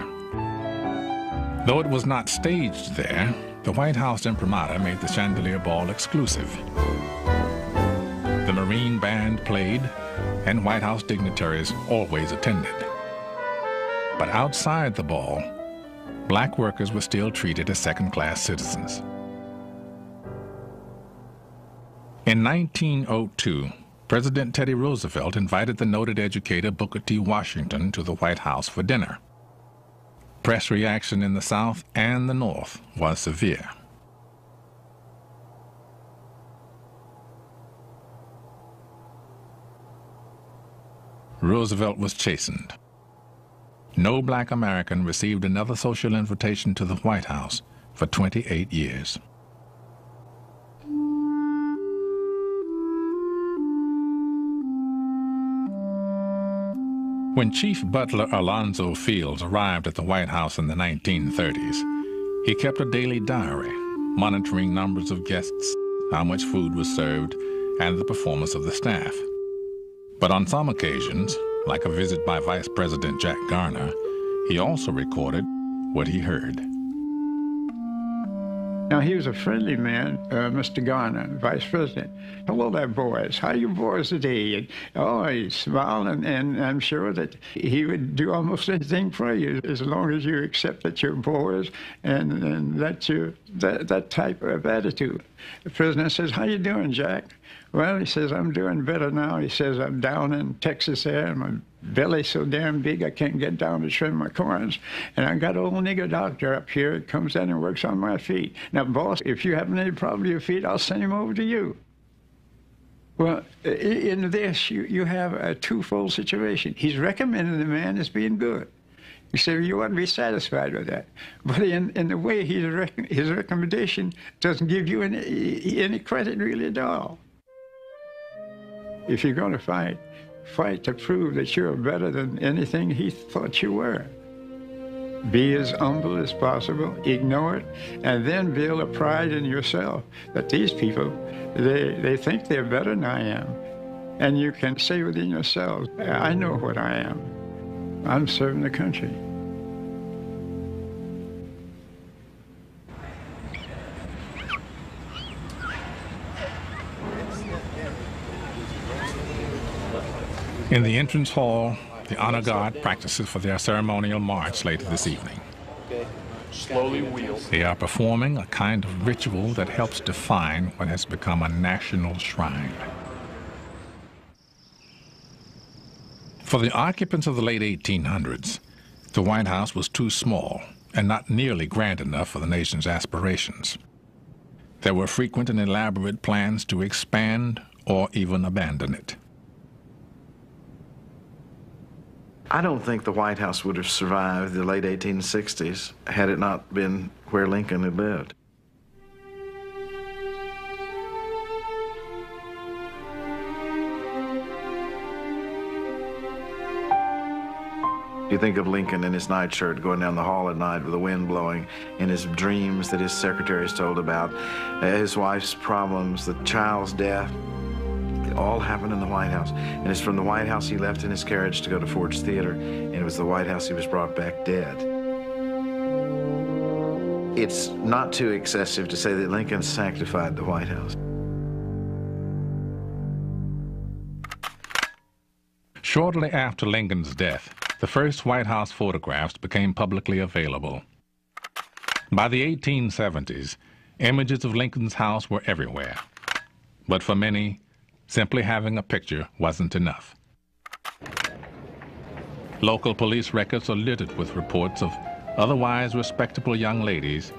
Though it was not staged there, the White House imprimatur made the Chandelier Ball exclusive. The Marine Band played, and White House dignitaries always attended. But outside the ball, black workers were still treated as second-class citizens. In 1902, President Teddy Roosevelt invited the noted educator Booker T. Washington to the White House for dinner. Press reaction in the South and the North was severe. Roosevelt was chastened. No black American received another social invitation to the White House for 28 years. When Chief Butler Alonzo Fields arrived at the White House in the 1930s, he kept a daily diary, monitoring numbers of guests, how much food was served, and the performance of the staff. But on some occasions, like a visit by Vice President Jack Garner, he also recorded what he heard. Now, he was a friendly man, Mr. Garner, Vice President. Hello there, boys. How are you boys today? And, oh, he smiled, and I'm sure that he would do almost anything for you as long as you accept that you're boys and that type of attitude. The President says, how you doing, Jack? Well, he says, I'm doing better now. He says, I'm down in Texas there, and my belly's so damn big I can't get down to trim my corns. And I got an old nigger doctor up here that comes in and works on my feet. Now, boss, if you have any problem with your feet, I'll send him over to you. Well, in this, you have a twofold situation. He's recommending the man as being good. You say, you wouldn't be satisfied with that. But in the way, his recommendation doesn't give you any credit really at all. If you're going to fight to prove that you're better than anything he thought you were. Be as humble as possible, ignore it, and then build a pride in yourself that these people, they think they're better than I am. And you can say within yourselves, I know what I am. I'm serving the country. In the entrance hall, the honor guard practices for their ceremonial march later this evening. Okay. Slowly wheel. They are performing a kind of ritual that helps define what has become a national shrine. For the occupants of the late 1800s, the White House was too small and not nearly grand enough for the nation's aspirations. There were frequent and elaborate plans to expand or even abandon it. I don't think the White House would have survived the late 1860s had it not been where Lincoln had lived. You think of Lincoln in his nightshirt going down the hall at night with the wind blowing, in his dreams that his secretaries told about, his wife's problems, the child's death. It all happened in the White House. And it's from the White House he left in his carriage to go to Ford's Theater, and it was the White House he was brought back dead. It's not too excessive to say that Lincoln sanctified the White House. Shortly after Lincoln's death, the first White House photographs became publicly available. By the 1870s, images of Lincoln's house were everywhere. But for many, simply having a picture wasn't enough. Local police records are littered with reports of otherwise respectable young ladies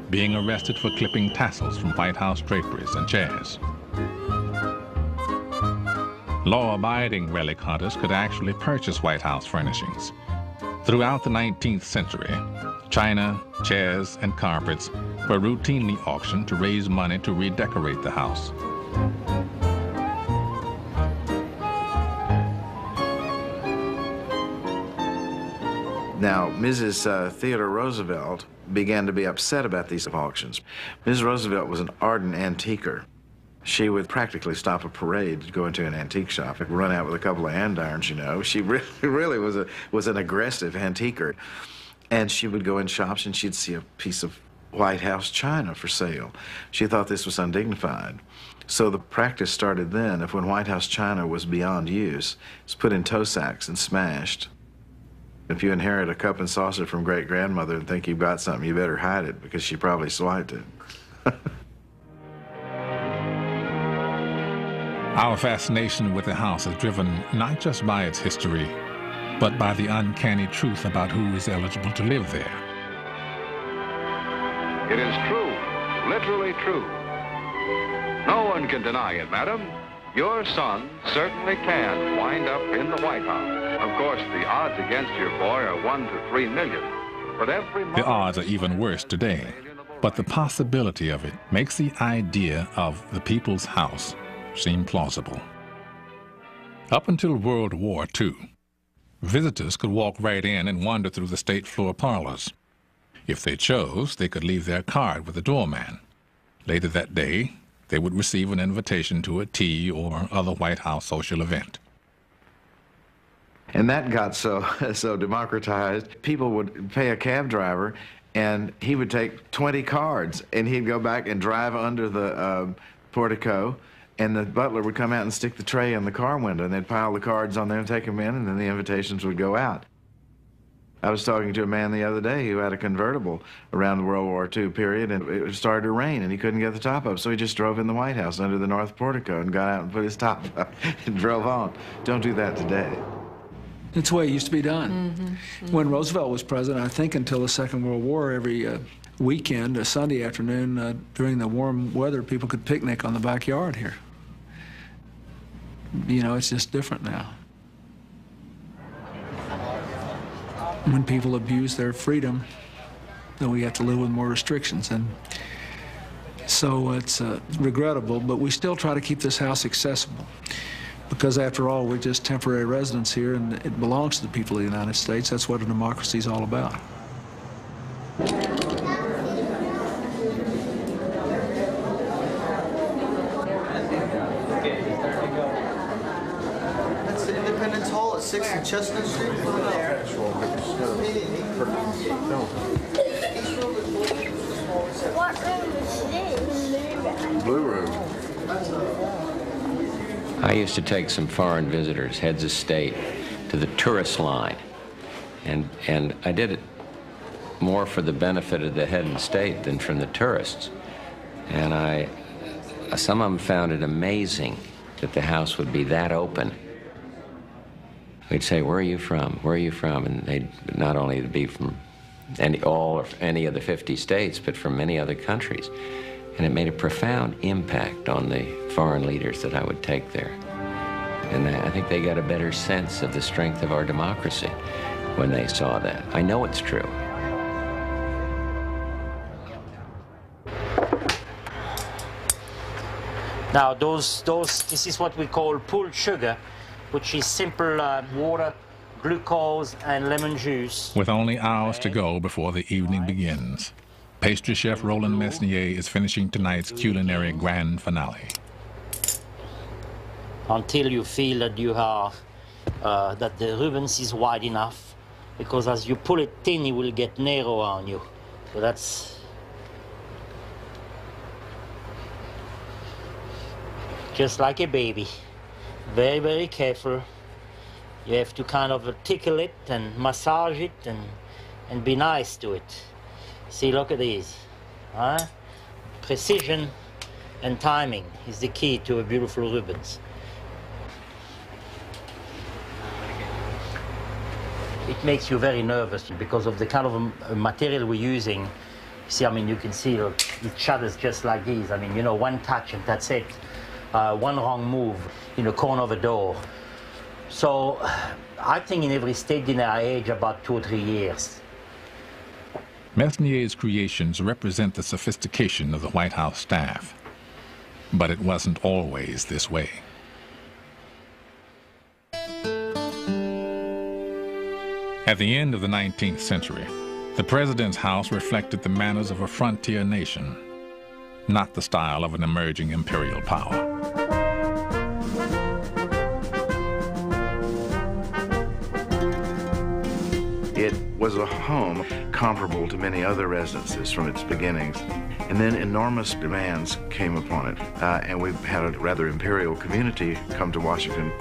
being arrested for clipping tassels from White House draperies and chairs. Law-abiding relic hunters could actually purchase White House furnishings. Throughout the 19th century, china, chairs, and carpets were routinely auctioned to raise money to redecorate the house. Now, Mrs. Theodore Roosevelt began to be upset about these auctions. Mrs. Roosevelt was an ardent antiquer. She would practically stop a parade to go into an antique shop and run out with a couple of andirons, you know. She really was an aggressive antiquer. And she would go in shops and she'd see a piece of White House china for sale. She thought this was undignified. So the practice started then of when White House china was beyond use, it was put in tow sacks and smashed. If you inherit a cup and saucer from great-grandmother and think you've got something, you better hide it because she probably swiped it. Our fascination with the house is driven not just by its history, but by the uncanny truth about who is eligible to live there. It is true, literally true. No one can deny it, madam. Your son certainly can wind up in the White House. Of course, the odds against your boy are 1 to 3 million. But every The odds are even worse today, but the possibility of it makes the idea of the people's house seem plausible. Up until World War II, visitors could walk right in and wander through the state floor parlors. If they chose, they could leave their card with the doorman. Later that day, they would receive an invitation to a tea or other White House social event. And that got so democratized, people would pay a cab driver, and he would take 20 cards, and he'd go back and drive under the portico, and the butler would come out and stick the tray in the car window, and they'd pile the cards on there and take them in, and then the invitations would go out. I was talking to a man the other day who had a convertible around the World War II period, and it started to rain, and he couldn't get the top up, so he just drove in the White House under the north portico and got out and put his top up and drove on. Don't do that today. It's the way it used to be done. When Roosevelt was president, I think until the Second World War, every weekend, a Sunday afternoon, during the warm weather, people could picnic on the backyard here. You know, it's just different now. When people abuse their freedom, then we have to live with more restrictions. And so it's regrettable, but we still try to keep this house accessible. Because after all, we're just temporary residents here, and it belongs to the people of the United States. That's what a democracy is all about. That's the Independence Hall at 6th and Chestnut Street. What room is this? Blue room. I used to take some foreign visitors, heads of state, to the tourist line. And I did it more for the benefit of the head of state than from the tourists. And some of them found it amazing that the house would be that open. We'd say, "Where are you from? Where are you from?" And they'd not only be from any of the 50 states, but from many other countries. And it made a profound impact on the foreign leaders that I would take there. And I think they got a better sense of the strength of our democracy when they saw that. I know it's true. Now, this is what we call pulled sugar, which is simple water, glucose, and lemon juice. With only hours to go before the evening begins, pastry chef Roland Mesnier is finishing tonight's culinary grand finale. Until you feel that you are, that the Rubens is wide enough, because as you pull it thin, it will get narrow on you. So that's just like a baby. Very, very careful. You have to kind of tickle it and massage it and be nice to it. See, look at these. Huh? Precision and timing is the key to a beautiful Rubens. It makes you very nervous because of the kind of material we're using. See, I mean, you can see it shudders just like these. I mean, you know, one touch and that's it. One wrong move in the corner of a door. So I think in every state dinner I age about 2 or 3 years. Mesnier's creations represent the sophistication of the White House staff. But it wasn't always this way. At the end of the 19th century, the president's house reflected the manners of a frontier nation, not the style of an emerging imperial power. It was a home comparable to many other residences from its beginnings. And then enormous demands came upon it, and we had a rather imperial community come to Washington.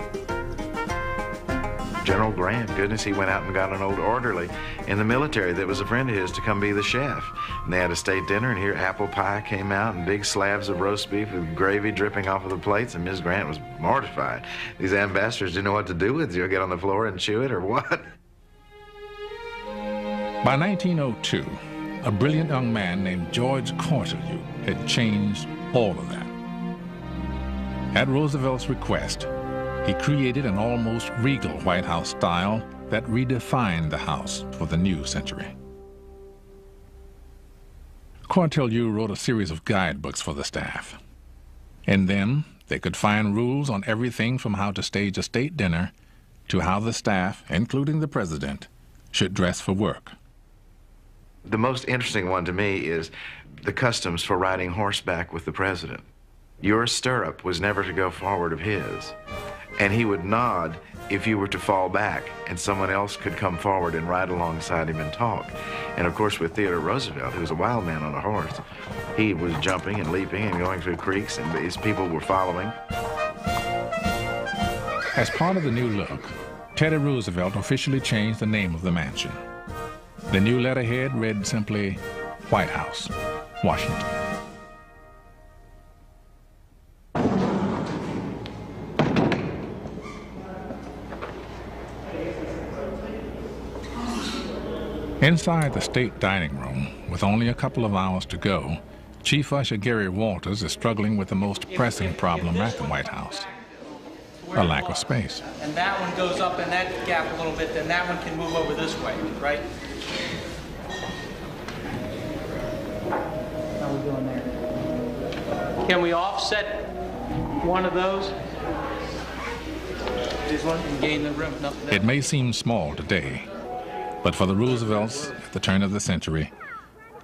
General Grant, goodness, he went out and got an old orderly in the military that was a friend of his to come be the chef. And they had a state dinner, and here apple pie came out and big slabs of roast beef with gravy dripping off of the plates, and Ms. Grant was mortified. These ambassadors didn't know what to do with it. You'll get on the floor and chew it or what? By 1902, a brilliant young man named George Cortelyou had changed all of that. At Roosevelt's request, he created an almost regal White House style that redefined the House for the new century. Cortelyou wrote a series of guidebooks for the staff. In them, they could find rules on everything from how to stage a state dinner to how the staff, including the president, should dress for work. The most interesting one to me is the customs for riding horseback with the president. Your stirrup was never to go forward of his. And he would nod if you were to fall back, and someone else could come forward and ride alongside him and talk. And of course, with Theodore Roosevelt, who was a wild man on a horse, he was jumping and leaping and going through creeks, and his people were following. As part of the new look, Teddy Roosevelt officially changed the name of the mansion. The new letterhead read simply, White House, Washington. Inside the state dining room, with only a couple of hours to go, Chief Usher Gary Walters is struggling with the most pressing problem at the White House, a lack of space. And that one goes up in that gap a little bit, then that one can move over this way, right? How are we doing there? Can we offset one of those? This one? And gain the room? No, It may seem small today, but for the Roosevelts at the turn of the century,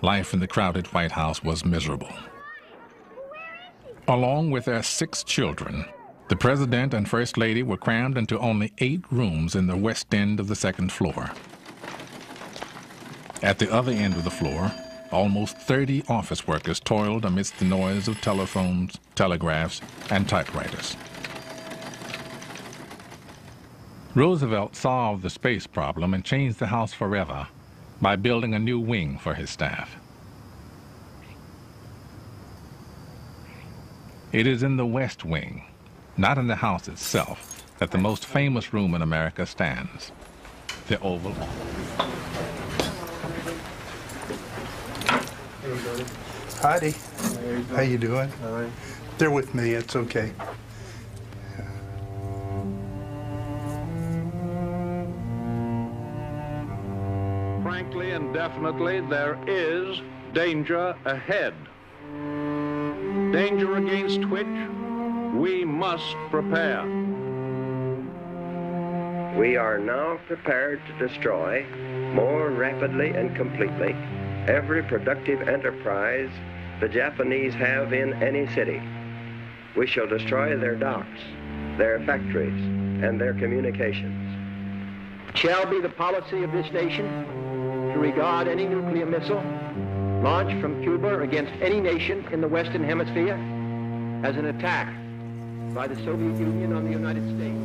life in the crowded White House was miserable. Along with their 6 children, the President and First Lady were crammed into only 8 rooms in the west end of the 2nd floor. At the other end of the floor, almost 30 office workers toiled amidst the noise of telephones, telegraphs, and typewriters. Roosevelt solved the space problem and changed the house forever by building a new wing for his staff. It is in the West Wing, not in the house itself, that the most famous room in America stands, the Oval Office. Heidi, how you doing? They're with me, it's okay. Frankly and definitely, there is danger ahead. Danger against which we must prepare. We are now prepared to destroy more rapidly and completely every productive enterprise the Japanese have in any city. We shall destroy their docks, their factories, and their communications. It shall be the policy of this nation to regard any nuclear missile launched from Cuba against any nation in the Western Hemisphere as an attack by the Soviet Union on the United States.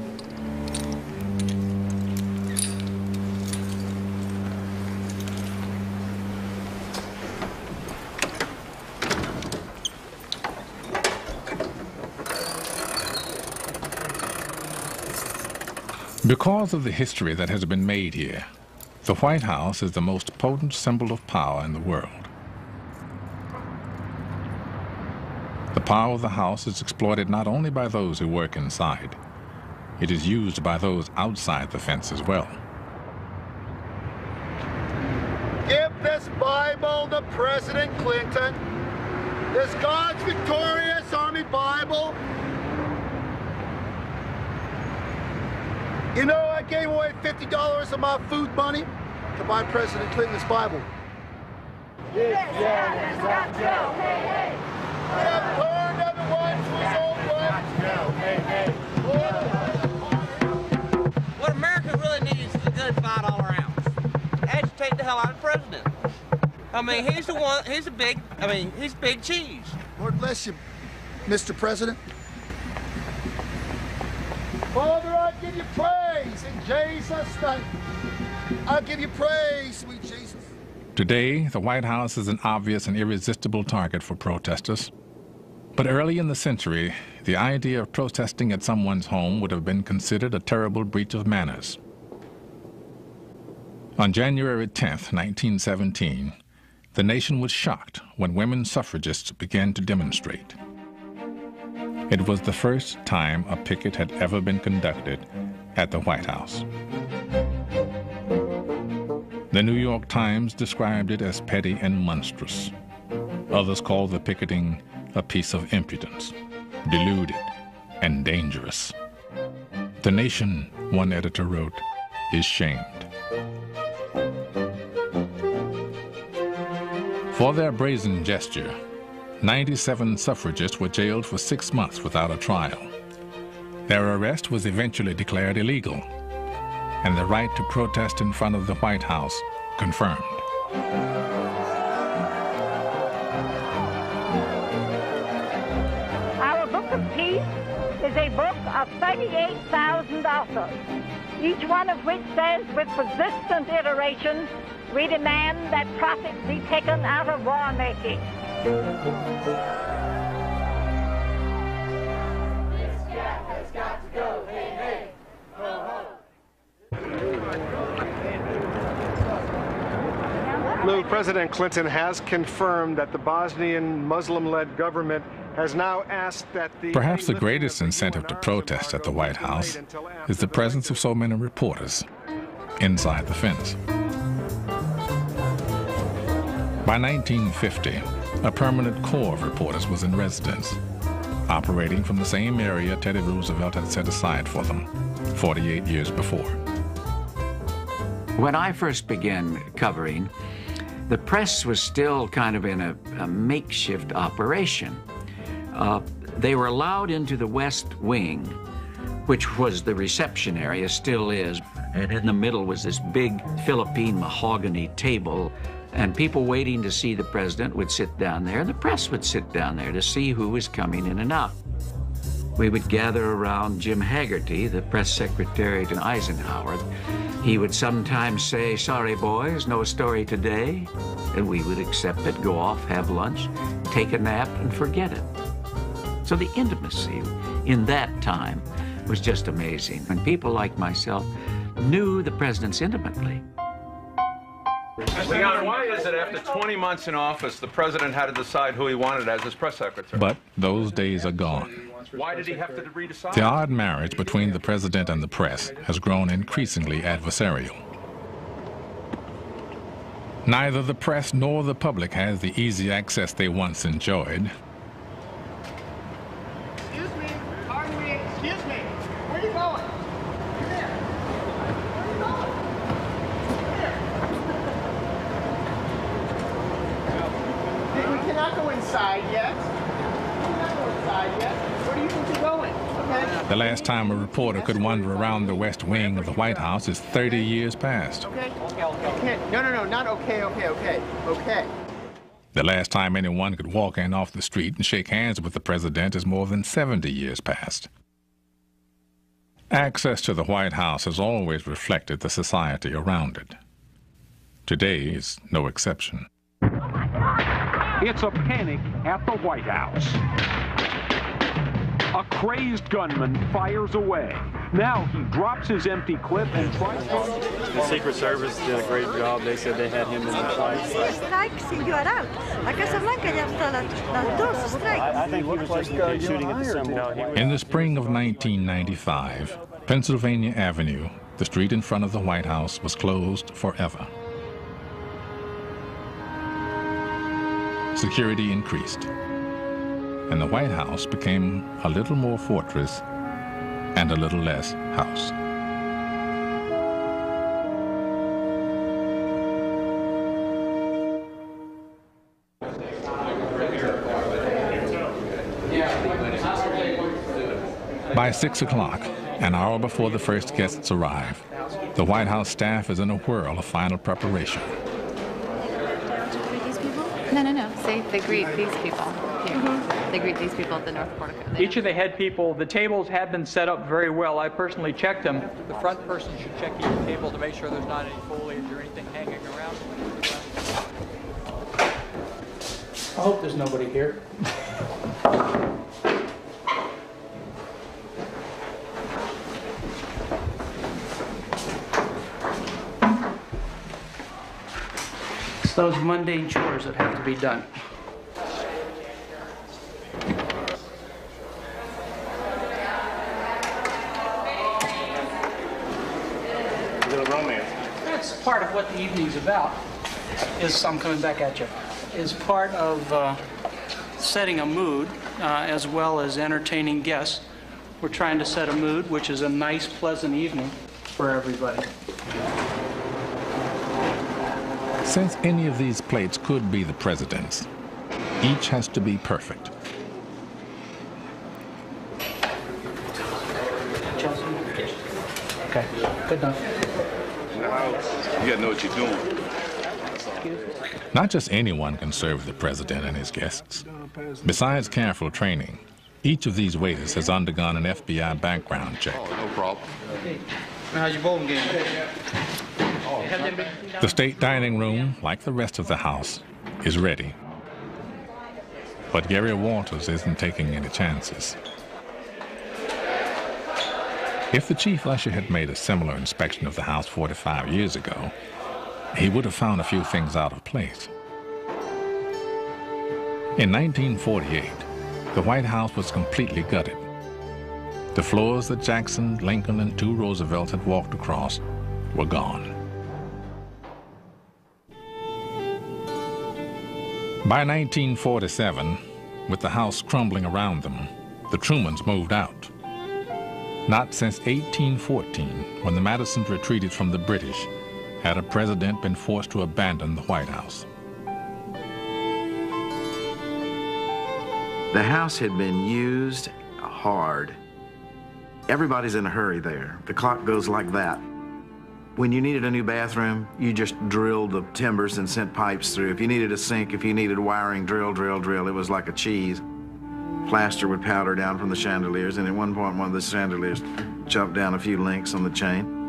Because of the history that has been made here, the White House is the most potent symbol of power in the world. The power of the House is exploited not only by those who work inside, it is used by those outside the fence as well. Give this Bible to President Clinton, this God's Victorious Army Bible. You know, I gave away $50 of my food money to buy President Clinton's Bible. This has got to go. Hey, hey. We have turned everyone to his own way. What America really needs is a good fight all around. Agitate the hell out of the president. I mean, he's the one, he's big cheese. Lord bless you, Mr. President. Father, I give you praise in Jesus' name. I give you praise, sweet Jesus. Today, the White House is an obvious and irresistible target for protesters. But early in the century, the idea of protesting at someone's home would have been considered a terrible breach of manners. On January 10th, 1917, the nation was shocked when women suffragists began to demonstrate. It was the first time a picket had ever been conducted at the White House. The New York Times described it as petty and monstrous. Others called the picketing a piece of impudence, deluded and dangerous. The nation, one editor wrote, is shamed. For their brazen gesture, 97 suffragists were jailed for 6 months without a trial. Their arrest was eventually declared illegal, and the right to protest in front of the White House confirmed. Our Book of Peace is a book of 38,000 authors, each one of which says with persistent iteration, we demand that profit be taken out of war making. This gap has got to go, hey, hey, ho, ho. Lou, President Clinton has confirmed that the Bosnian Muslim-led government has now asked that the... Perhaps the greatest incentive to protest at the White House is the presence of so many reporters inside the fence. By 1950, a permanent corps of reporters was in residence, operating from the same area Teddy Roosevelt had set aside for them 48 years before. When I first began covering, the press was still kind of in a makeshift operation. They were allowed into the West Wing, which was the reception area, still is, and in the middle was this big Philippine mahogany table, and people waiting to see the president would sit down there, and the press would sit down there to see who was coming in and out. We would gather around Jim Haggerty, the press secretary to Eisenhower. He would sometimes say, "Sorry, boys, no story today," and we would accept it, go off, have lunch, take a nap, and forget it. So the intimacy in that time was just amazing. And people like myself knew the presidents intimately. Leon, why is it after 20 months in office, the president had to decide who he wanted as his press secretary? But those days are gone. Why did he have to redecide? The odd marriage between the president and the press has grown increasingly adversarial. Neither the press nor the public has the easy access they once enjoyed. Excuse me, pardon me, excuse me. Where are you going? Come here. Where are you going? Come here. We cannot go inside yet. We cannot go inside yet. Where do you think you're going? Okay. The last time a reporter could wander around the West Wing of the White House is 30 years past. Okay. Okay. No, not okay. Okay. The last time anyone could walk in off the street and shake hands with the president is more than 70 years past. Access to the White House has always reflected the society around it. Today is no exception. It's a panic at the White House. A crazed gunman fires away. Now he drops his empty clip and tries to... The Secret Service did a great job. They said they had him in the fight. Strikes in Guaral. A Casablanca ya están las dos strikes. I think he was just shooting at the symbol. In the spring of 1995, Pennsylvania Avenue, the street in front of the White House, was closed forever. Security increased, and the White House became a little more fortress and a little less house. By 6 o'clock, an hour before the first guests arrive, the White House staff is in a whirl of final preparation. No. Say they greet these people here. they greet these people at the North Portico? Each of the head people, the tables have been set up very well. I personally checked them. The front person should check each table to make sure there's not any foliage or anything hanging around. I hope there's nobody here. It's those mundane chores that have to be done. A little romance. That's part of what the evening's about. I'm coming back at you. Is part of setting a mood as well as entertaining guests. We're trying to set a mood, which is a nice, pleasant evening for everybody. Since any of these plates could be the president's, each has to be perfect. Okay, good enough. You gotta know what you're doing. Not just anyone can serve the president and his guests. Besides careful training, each of these waiters has undergone an FBI background check. Oh, no problem. How's your bowling game? The state dining room, like the rest of the house, is ready. But Gary Walters isn't taking any chances. If the chief usher had made a similar inspection of the house 45 years ago, he would have found a few things out of place. In 1948, the White House was completely gutted. The floors that Jackson, Lincoln, and two Roosevelts had walked across were gone. By 1947, with the house crumbling around them, the Trumans moved out. Not since 1814, when the Madisons retreated from the British, had a president been forced to abandon the White House. The house had been used hard. Everybody's in a hurry there. The clock goes like that. When you needed a new bathroom, you just drilled the timbers and sent pipes through. If you needed a sink, if you needed wiring, drill, drill, drill. It was like a cheese. Plaster would powder down from the chandeliers, and at one point, one of the chandeliers jumped down a few links on the chain.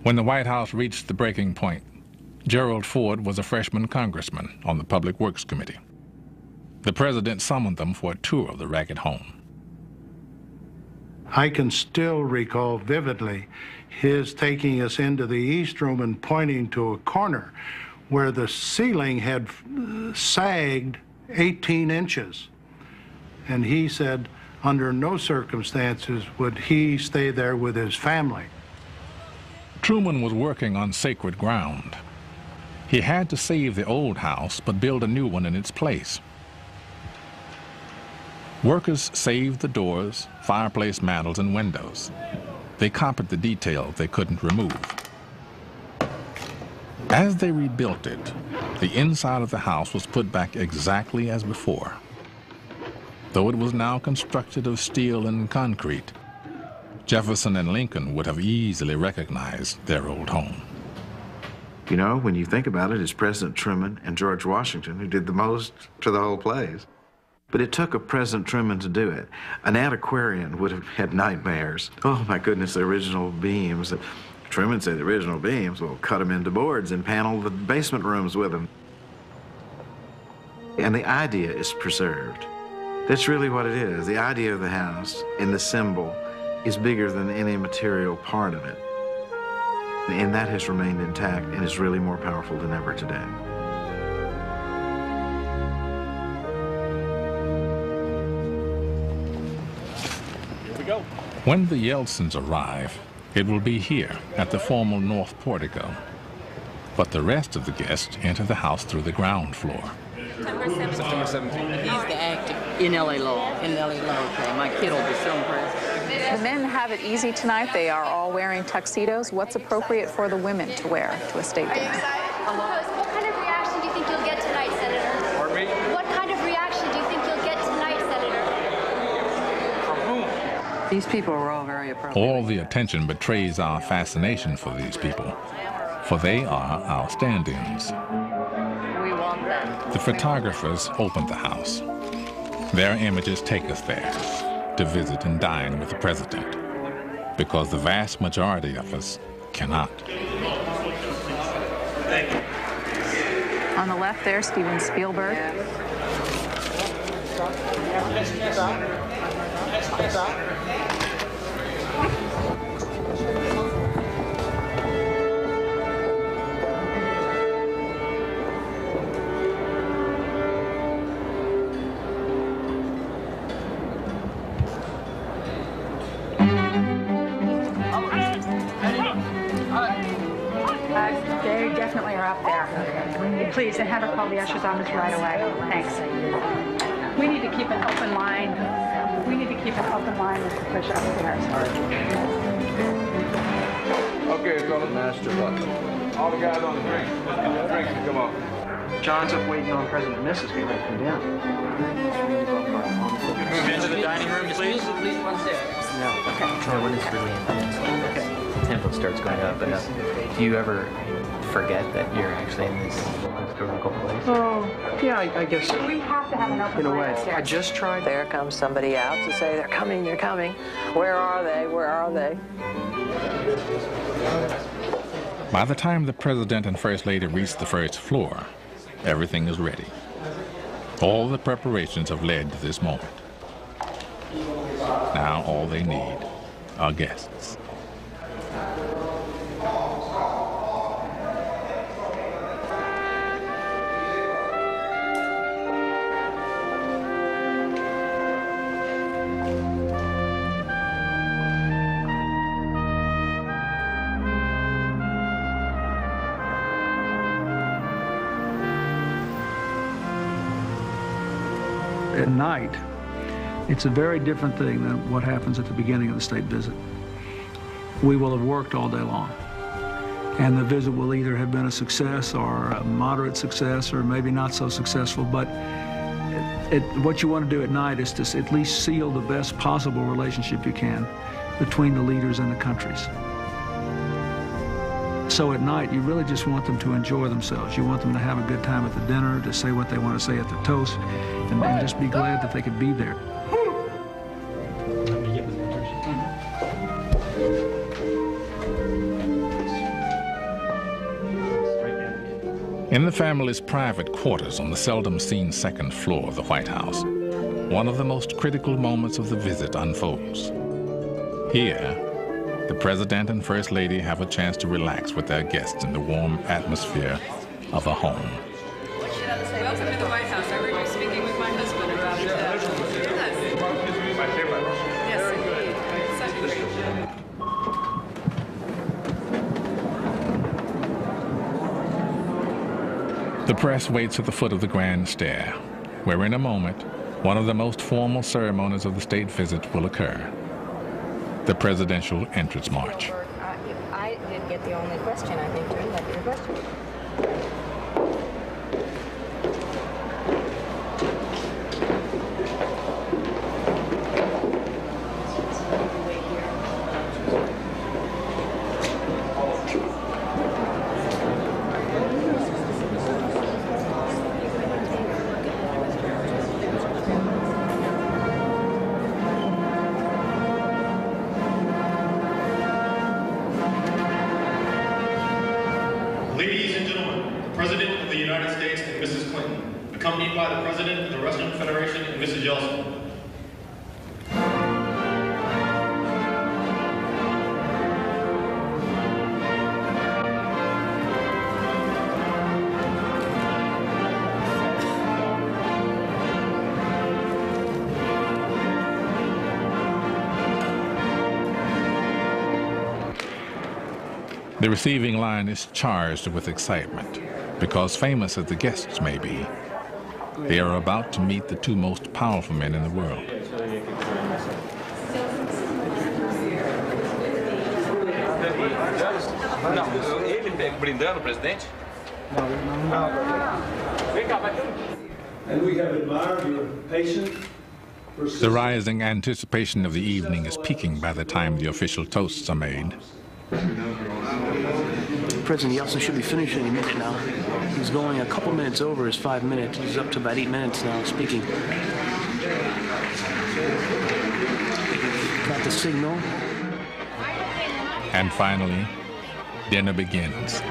When the White House reached the breaking point, Gerald Ford was a freshman congressman on the Public Works Committee. The president summoned them for a tour of the ragged home. I can still recall vividly his taking us into the East Room and pointing to a corner where the ceiling had sagged 18 inches. And he said, under no circumstances would he stay there with his family. Truman was working on sacred ground. He had to save the old house, but build a new one in its place. Workers saved the doors, fireplace mantels, and windows. They copied the details they couldn't remove. As they rebuilt it, the inside of the house was put back exactly as before. Though it was now constructed of steel and concrete, Jefferson and Lincoln would have easily recognized their old home. You know, when you think about it, it's President Truman and George Washington who did the most to the whole place. But it took a President Truman to do it. An antiquarian would have had nightmares. Oh, my goodness, the original beams. Truman said the original beams, well, cut them into boards and panel the basement rooms with them. And the idea is preserved. That's really what it is. The idea of the house and the symbol is bigger than any material part of it. And that has remained intact and is really more powerful than ever today. When the Yeltsins arrive, it will be here at the formal North Portico. But the rest of the guests enter the house through the ground floor. September 17th. He's the actor in L.A. Law. In L.A. Law, okay. My kid will be so impressed. The men have it easy tonight. They are all wearing tuxedos. What's appropriate for the women to wear to a state dinner? What kind of reaction do you think you'll get tonight, Senator? Pardon me? What kind of reaction do you think you'll get tonight, Senator? From whom? These people are all very appropriate. All the attention betrays our fascination for these people, for they are our stand-ins. We want them. The photographers opened the house. Their images take us there to visit and dine with the president, because the vast majority of us cannot. On the left there, Steven Spielberg. They definitely are up there. Please, and have her call the usher's office right away. Thanks. We need to keep an open line. We need to keep an open line as we push upstairs. Okay, fellas. Master Butler. All the guys on the drinks. Let's get the drinks and come up. John's up waiting on President and Mrs. to come down. Move into the dining room, please. Please, one second. Troy, when it's really intense, the tempo starts going up and up. Do you ever forget that you're actually in this historical place? Oh, yeah, I guess We have to have an open in a line way. upstairs. I just tried. There comes somebody out to say, they're coming, they're coming. Where are they? Where are they? By the time the president and first lady reach the first floor, everything is ready. All the preparations have led to this moment. Now all they need are guests. At night, it's a very different thing than what happens at the beginning of the state visit. We will have worked all day long, and the visit will either have been a success or a moderate success or maybe not so successful, but what you want to do at night is to at least seal the best possible relationship you can between the leaders and the countries. So at night, you really just want them to enjoy themselves. You want them to have a good time at the dinner, to say what they want to say at the toast, and just be glad that they could be there. In the family's private quarters on the seldom-seen second floor of the White House, one of the most critical moments of the visit unfolds. Here, the president and first lady have a chance to relax with their guests in the warm atmosphere of a home. Welcome to the White House. I heard you speaking with my husband about yes, indeed. The press waits at the foot of the grand stair, where in a moment, one of the most formal ceremonies of the state visit will occur. The presidential entrance march. I did get the only question, I think, turned that your question. Ladies and gentlemen, the President of the United States and Mrs. Clinton, accompanied by the President of the Russian Federation and Mrs. Yeltsin. The receiving line is charged with excitement because, famous as the guests may be, they are about to meet the two most powerful men in the world. And we have admired your patience. The rising anticipation of the evening is peaking by the time the official toasts are made. President Yeltsin should be finishing any minute now. He's going a couple minutes over his 5 minutes. He's up to about 8 minutes now speaking. Got the signal. And finally, dinner begins.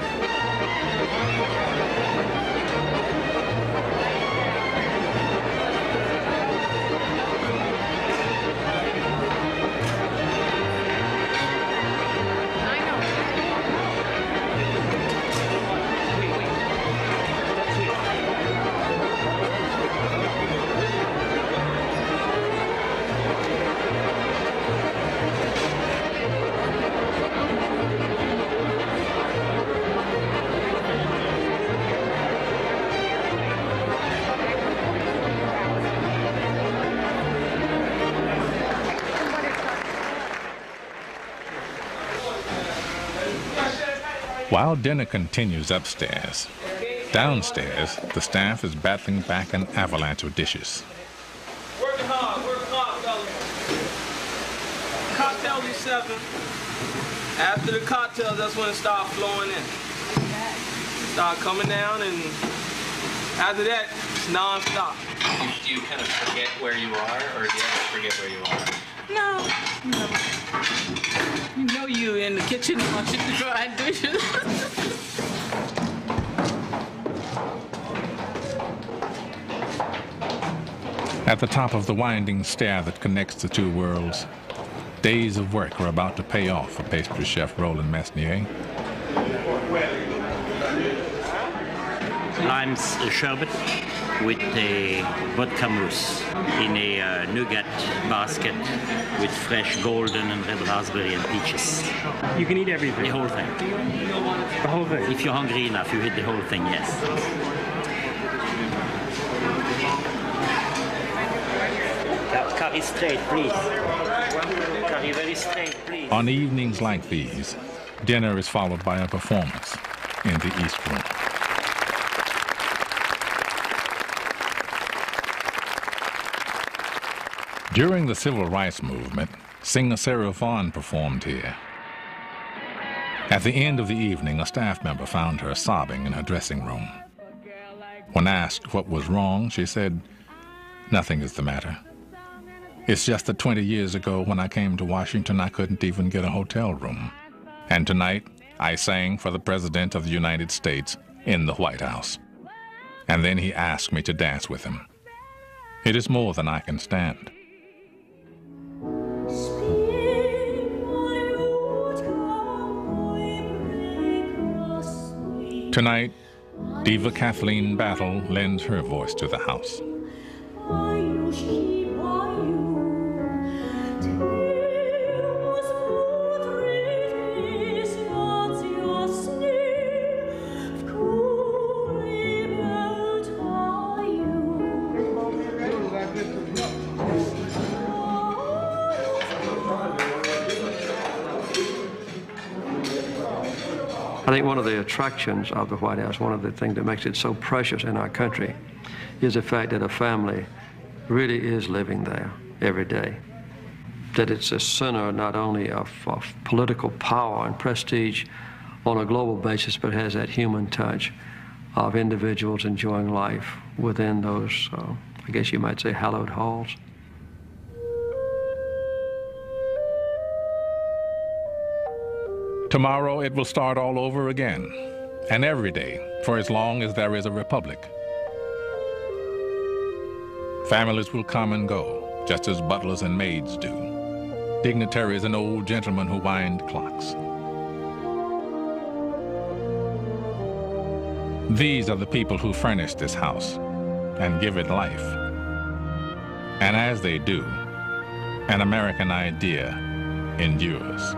While dinner continues upstairs, downstairs, the staff is battling back an avalanche of dishes. Working hard, fellas. Cocktails at 7. After the cocktails, that's when it starts flowing in. Start coming down, and after that, it's non-stop. Do you kind of forget where you are, or do you ever forget where you are? No. You know you in the kitchen watching the dry dishes. At the top of the winding stair that connects the two worlds, days of work are about to pay off for pastry chef Roland Mesnier. Lime's sherbet with a vodka mousse in a nougat basket with fresh golden and red raspberry and peaches. You can eat everything? The whole thing. The whole thing? If you're hungry enough, you eat the whole thing, yes. Curry straight, please. Curry very straight, please. On evenings like these, dinner is followed by a performance in the East Room. During the Civil Rights Movement, singer Sarah Vaughan performed here. At the end of the evening, a staff member found her sobbing in her dressing room. When asked what was wrong, she said, "Nothing is the matter. It's just that 20 years ago when I came to Washington, I couldn't even get a hotel room. And tonight, I sang for the President of the United States in the White House. And then he asked me to dance with him. It is more than I can stand." Tonight, diva Kathleen Battle lends her voice to the house. I think one of the attractions of the White House, one of the things that makes it so precious in our country, is the fact that a family really is living there every day. That it's a center not only of political power and prestige on a global basis, but has that human touch of individuals enjoying life within those, I guess you might say, hallowed halls. Tomorrow it will start all over again, and every day, for as long as there is a republic. Families will come and go, just as butlers and maids do, dignitaries and old gentlemen who wind clocks. These are the people who furnish this house and give it life. And as they do, an American idea endures.